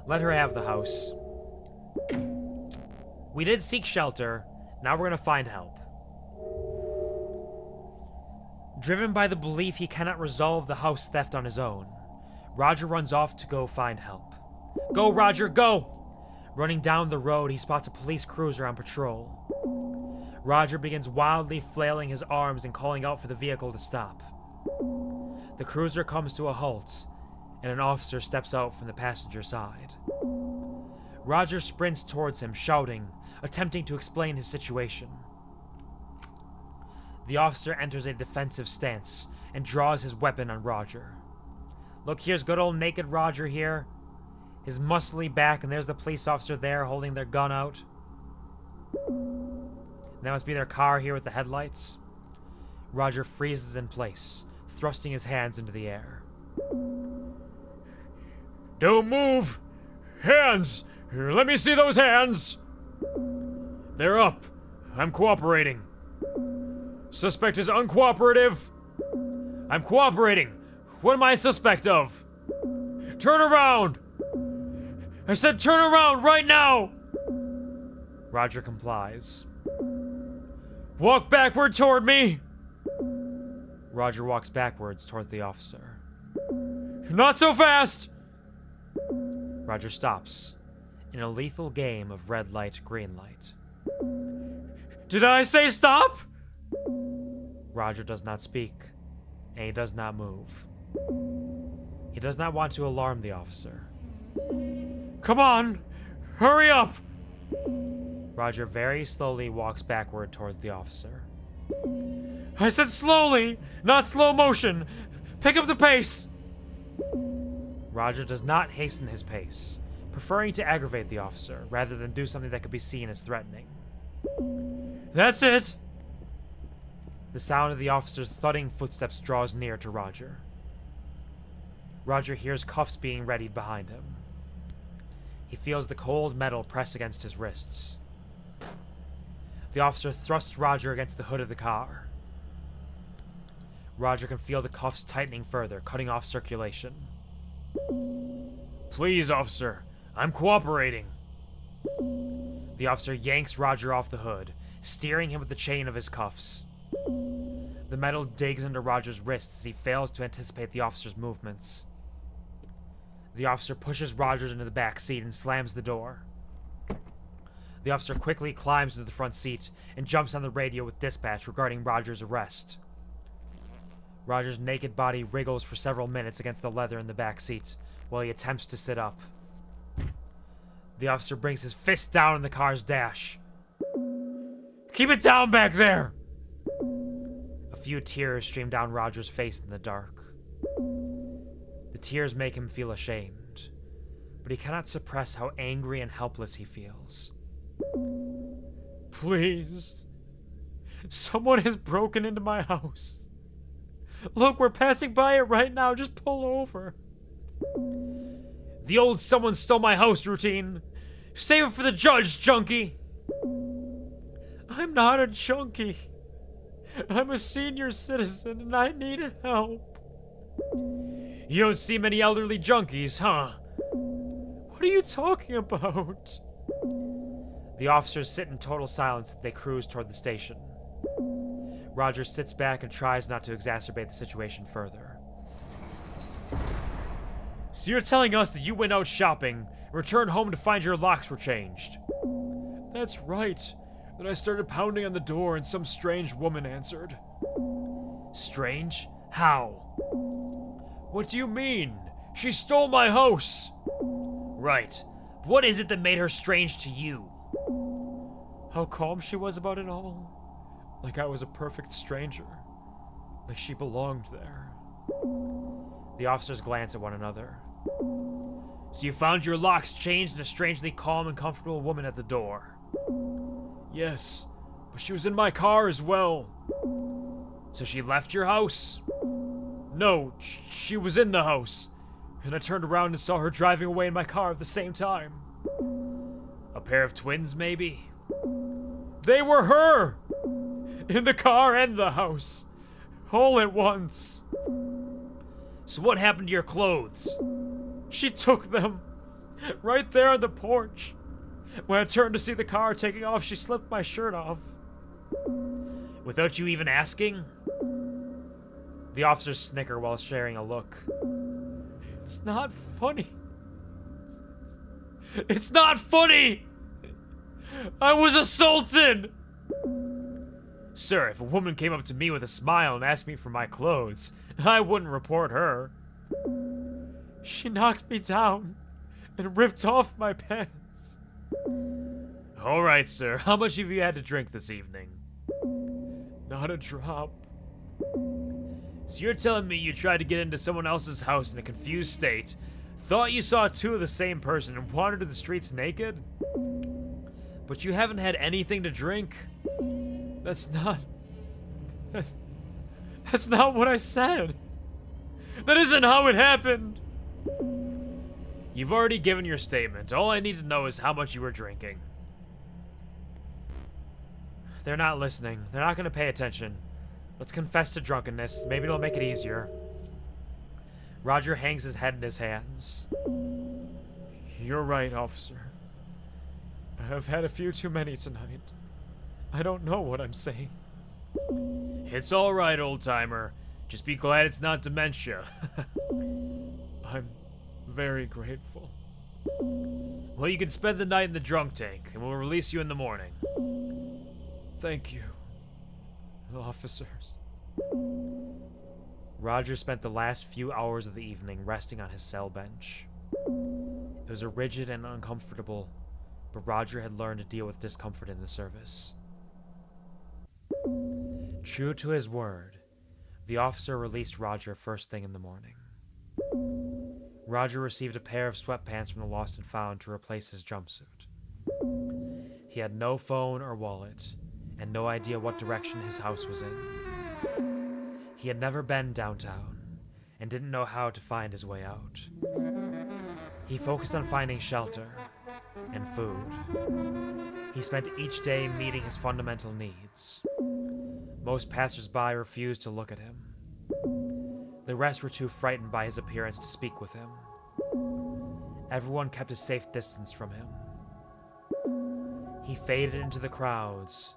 Let her have the house. We did seek shelter. Now we're gonna find help. Driven by the belief he cannot resolve the house theft on his own, Roger runs off to go find help. Go, Roger, go! Running down the road, he spots a police cruiser on patrol. Roger begins wildly flailing his arms and calling out for the vehicle to stop. The cruiser comes to a halt, and an officer steps out from the passenger side. Roger sprints towards him, shouting, attempting to explain his situation. The officer enters a defensive stance and draws his weapon on Roger. Look, here's good old naked Roger here. His muscly back, and there's the police officer there holding their gun out. And that must be their car here with the headlights. Roger freezes in place, thrusting his hands into the air. Don't move! Hands! Let me see those hands! They're up. I'm cooperating. Suspect is uncooperative. I'm cooperating. What am I a suspect of? Turn around! I said turn around right now! Roger complies. Walk backward toward me! Roger walks backwards toward the officer. Not so fast! Roger stops in a lethal game of red light, green light. Did I say stop? Roger does not speak, and he does not move. He does not want to alarm the officer. Come on! Hurry up! Roger very slowly walks backward towards the officer. I said slowly, not slow motion! Pick up the pace! Roger does not hasten his pace, preferring to aggravate the officer rather than do something that could be seen as threatening. That's it! The sound of the officer's thudding footsteps draws near to Roger. Roger hears cuffs being readied behind him. He feels the cold metal press against his wrists. The officer thrusts Roger against the hood of the car. Roger can feel the cuffs tightening further, cutting off circulation. Please, officer, I'm cooperating. The officer yanks Roger off the hood, steering him with the chain of his cuffs. The metal digs into Roger's wrists as he fails to anticipate the officer's movements. The officer pushes Roger into the back seat and slams the door. The officer quickly climbs into the front seat and jumps on the radio with dispatch regarding Roger's arrest. Roger's naked body wriggles for several minutes against the leather in the back seat while he attempts to sit up. The officer brings his fist down on the car's dash. Keep it down back there! A few tears stream down Roger's face in the dark. The tears make him feel ashamed, but he cannot suppress how angry and helpless he feels. Please. Someone has broken into my house. Look, we're passing by it right now. Just pull over. The old someone stole my house routine. Save it for the judge, junkie. I'm not a junkie. I'm a senior citizen and I need help. You don't see many elderly junkies, huh? What are you talking about? The officers sit in total silence as they cruise toward the station. Roger sits back and tries not to exacerbate the situation further. So you're telling us that you went out shopping and returned home to find your locks were changed? That's right. Then I started pounding on the door and some strange woman answered. Strange? How? What do you mean? She stole my house! Right. What is it that made her strange to you? How calm she was about it all. Like I was a perfect stranger. Like she belonged there. The officers glance at one another. So you found your locks changed and a strangely calm and comfortable woman at the door? Yes, but she was in my car as well. So she left your house? No, she was in the house. And I turned around and saw her driving away in my car at the same time. A pair of twins, maybe? They were her! In the car and the house. All at once. So what happened to your clothes? She took them. Right there on the porch. When I turned to see the car taking off, she slipped my shirt off. Without you even asking? The officers snicker while sharing a look. It's not funny. It's not funny! I was assaulted! Sir, if a woman came up to me with a smile and asked me for my clothes, I wouldn't report her. She knocked me down and ripped off my pants. All right, sir. How much have you had to drink this evening? Not a drop. So you're telling me you tried to get into someone else's house in a confused state, thought you saw two of the same person, and wandered to the streets naked? But you haven't had anything to drink? That's not what I said. That isn't how it happened. You've already given your statement. All I need to know is how much you were drinking. They're not listening. They're not going to pay attention. Let's confess to drunkenness. Maybe it'll make it easier. Roger hangs his head in his hands. You're right, officer. I've had a few too many tonight. I don't know what I'm saying. It's all right, old-timer. Just be glad it's not dementia. I'm very grateful. Well, you can spend the night in the drunk tank, and we'll release you in the morning. Thank you, officers. Roger spent the last few hours of the evening resting on his cell bench. It was a rigid and uncomfortable, but Roger had learned to deal with discomfort in the service. True to his word, the officer released Roger first thing in the morning. Roger received a pair of sweatpants from the Lost and Found to replace his jumpsuit. He had no phone or wallet, and no idea what direction his house was in. He had never been downtown, and didn't know how to find his way out. He focused on finding shelter and food. He spent each day meeting his fundamental needs. Most passers-by refused to look at him. The rest were too frightened by his appearance to speak with him. Everyone kept a safe distance from him. He faded into the crowds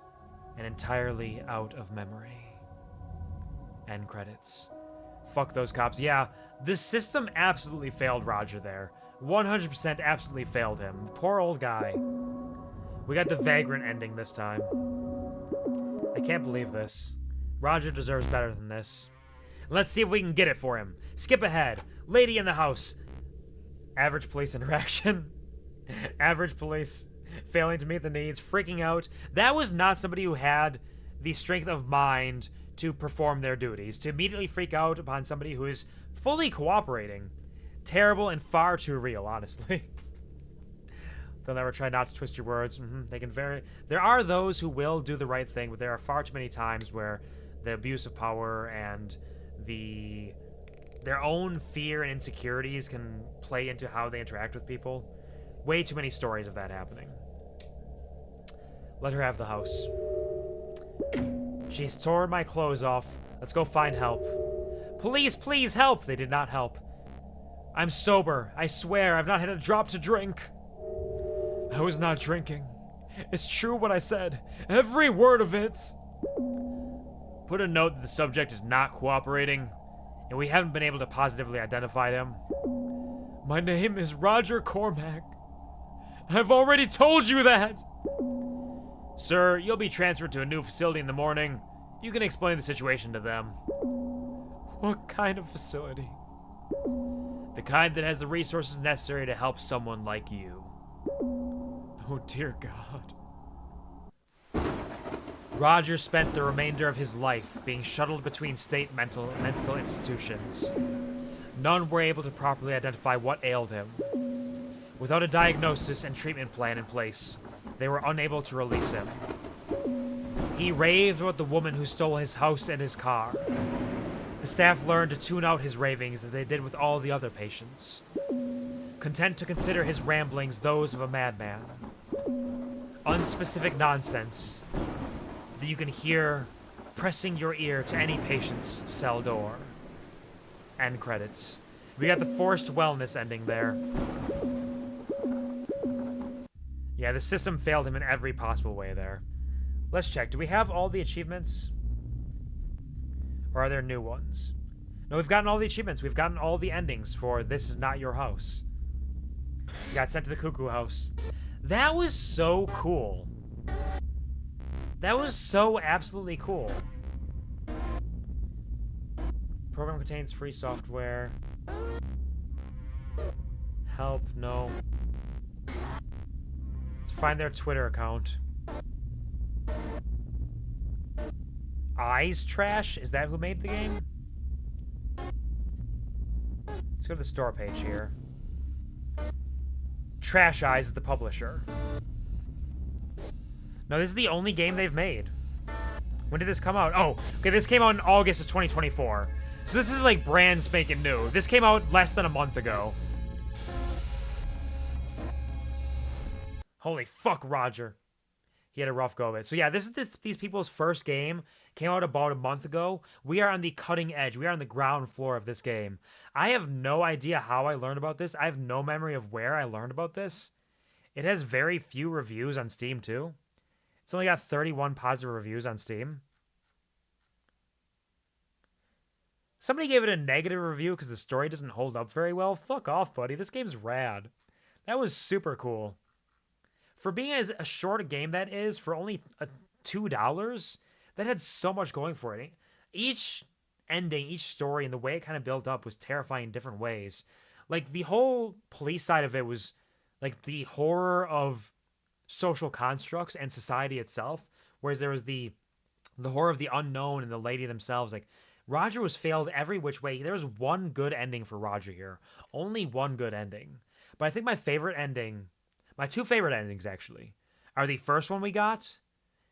and entirely out of memory. End credits. Fuck those cops. Yeah, this system absolutely failed Roger there. 100% absolutely failed him. Poor old guy. We got the vagrant ending this time. I can't believe this. Roger deserves better than this. Let's see if we can get it for him. Skip ahead. Lady in the house. Average police interaction. Average police failing to meet the needs, freaking out. That was not somebody who had the strength of mind to perform their duties. To immediately freak out upon somebody who is fully cooperating. Terrible and far too real, honestly. They'll never try not to twist your words. They can There are those who will do the right thing, but there are far too many times where the abuse of power and their own fear and insecurities can play into how they interact with people. Way too many stories of that happening. Let her have the house. She's torn my clothes off. Let's go find help. Police, please help! They did not help. I'm sober. I swear, I've not had a drop to drink. I was not drinking. It's true what I said. Every word of it. Put a note that the subject is not cooperating, and we haven't been able to positively identify him. My name is Roger Cormack. I've already told you that! Sir, you'll be transferred to a new facility in the morning. You can explain the situation to them. What kind of facility? The kind that has the resources necessary to help someone like you. Oh dear God. Roger spent the remainder of his life being shuttled between state mental institutions. None were able to properly identify what ailed him. Without a diagnosis and treatment plan in place, they were unable to release him. He raved about the woman who stole his house and his car. The staff learned to tune out his ravings as they did with all the other patients, content to consider his ramblings those of a madman. Unspecific nonsense that you can hear pressing your ear to any patient's cell door. End credits. We got the forced wellness ending there. Yeah, the system failed him in every possible way there. Let's check. Do we have all the achievements? Or are there new ones? No, we've gotten all the achievements. We've gotten all the endings for This Is Not Your House. We got sent to the cuckoo house. That was so cool. That was so absolutely cool. Program contains free software. Help, no. Let's find their Twitter account. Eyes Trash? Is that who made the game? Let's go to the store page here. Trash Eyes is the publisher. No, this is the only game they've made. When did this come out? Oh, okay, this came out in August of 2024. So this is like brand spanking new. This came out less than a month ago. Holy fuck, Roger. He had a rough go of it. So yeah, this is these people's first game. Came out about a month ago. We are on the cutting edge. We are on the ground floor of this game. I have no idea how I learned about this. I have no memory of where I learned about this. It has very few reviews on Steam too. It's only got 31 positive reviews on Steam. Somebody gave it a negative review because the story doesn't hold up very well. Fuck off, buddy. This game's rad. That was super cool. For being as a short a game that is, for only $2, that had so much going for it. Each ending, each story, and the way it kind of built up was terrifying in different ways. Like, the whole police side of it was like the horror of social constructs and society itself, whereas there was the horror of the unknown and the lady themselves. Like, Roger was failed every which way. There was one good ending for Roger here. Only one good ending. But I think my favorite ending, my two favorite endings actually, are the first one we got,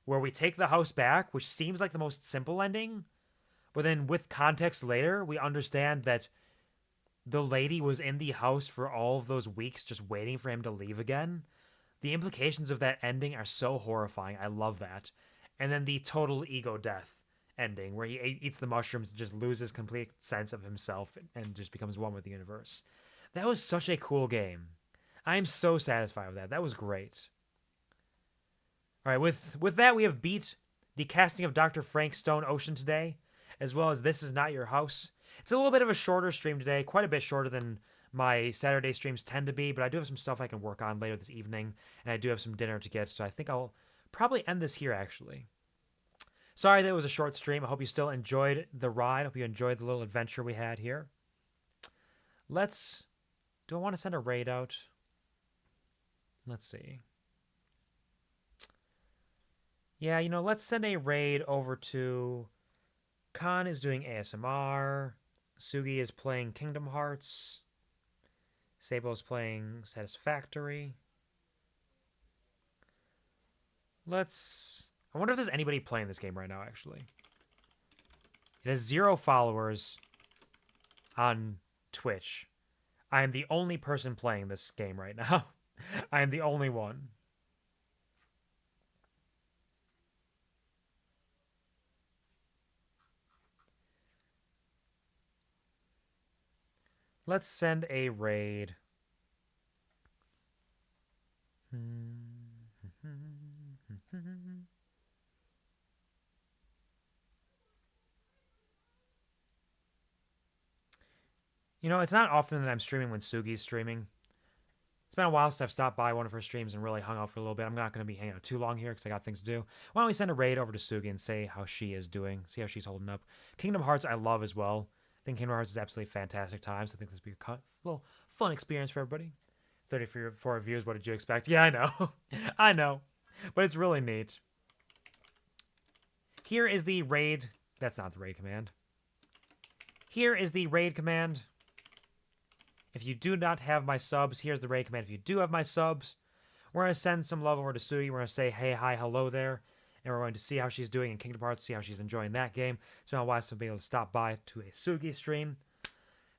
where we take the house back, which seems like the most simple ending, but then with context later, we understand that the lady was in the house for all of those weeks just waiting for him to leave again. The implications of that ending are so horrifying. I love that. And then the total ego death ending, where he eats the mushrooms and just loses complete sense of himself and just becomes one with the universe. That was such a cool game. I am so satisfied with that. That was great. All right, with that, we have beat the casting of Dr. Frank Stone Ocean today, as well as This Is Not Your House. It's a little bit of a shorter stream today, quite a bit shorter than my Saturday streams tend to be, but I do have some stuff I can work on later this evening, and I do have some dinner to get, so I think I'll probably end this here, actually. Sorry that it was a short stream. I hope you still enjoyed the ride. I hope you enjoyed the little adventure we had here. Do I want to send a raid out? Let's see. Yeah, let's send a raid over to... Khan is doing ASMR. Sugi is playing Kingdom Hearts. Sabo's playing Satisfactory. I wonder if there's anybody playing this game right now, actually. It has 0 followers on Twitch. I am the only person playing this game right now. I am the only one. Let's send a raid. It's not often that I'm streaming when Sugi's streaming. It's been a while since I've stopped by one of her streams and really hung out for a little bit. I'm not going to be hanging out too long here because I got things to do. Why don't we send a raid over to Sugi and say how she is doing, see how she's holding up. Kingdom Hearts I love as well. I think Kingdom Hearts is absolutely fantastic times. I think this will be a little fun experience for everybody. 34 views, what did you expect? Yeah, I know. I know. But it's really neat. Here is the raid. That's not the raid command. Here is the raid command. If you do not have my subs, here's the raid command. If you do have my subs, we're going to send some love over to Sugi. We're going to say, hey, hi, hello there. And we're going to see how she's doing in Kingdom Hearts, see how she's enjoying that game. It's been a while since I've been able to stop by to a Sugi stream.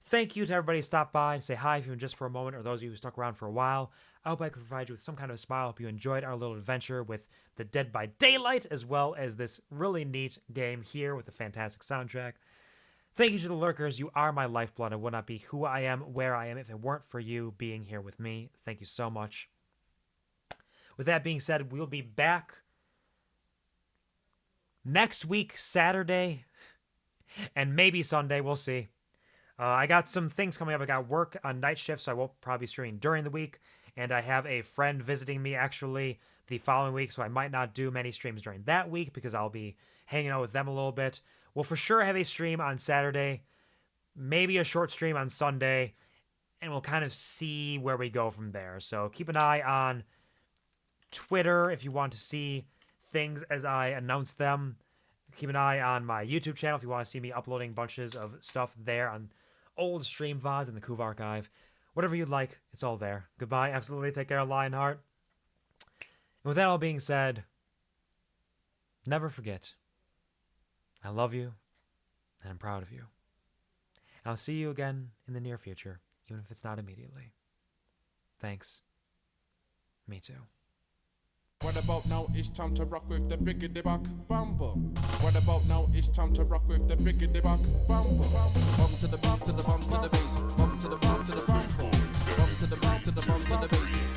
Thank you to everybody who stopped by and say hi, even just for a moment, or those of you who stuck around for a while. I hope I could provide you with some kind of a smile. I hope you enjoyed our little adventure with the Dead by Daylight, as well as this really neat game here with a fantastic soundtrack. Thank you to the lurkers. You are my lifeblood. I would not be who I am, where I am, if it weren't for you being here with me. Thank you so much. With that being said, we'll be back next week, Saturday, and maybe Sunday. We'll see. I got some things coming up. I got work on night shift, so I won't probably be streaming during the week. And I have a friend visiting me, actually, the following week, so I might not do many streams during that week because I'll be hanging out with them a little bit. We'll for sure have a stream on Saturday, maybe a short stream on Sunday, and we'll kind of see where we go from there. So keep an eye on Twitter if you want to see things as I announce them. Keep an eye on my YouTube channel if you want to see me uploading bunches of stuff there on old stream VODs in the Kuv archive. Whatever you'd like, it's all there. Goodbye. Absolutely. Take care, Lionheart. And with that all being said, never forget, I love you, and I'm proud of you. And I'll see you again in the near future, even if it's not immediately. Thanks. Me too.
What about now? It's time to rock with the biggity back bumper. What about now? It's time to rock with the biggity back bumper. Bump to the bump to the bump to the bass. Bump to the bump to the bump. Bump to the bump to the bump to the bass.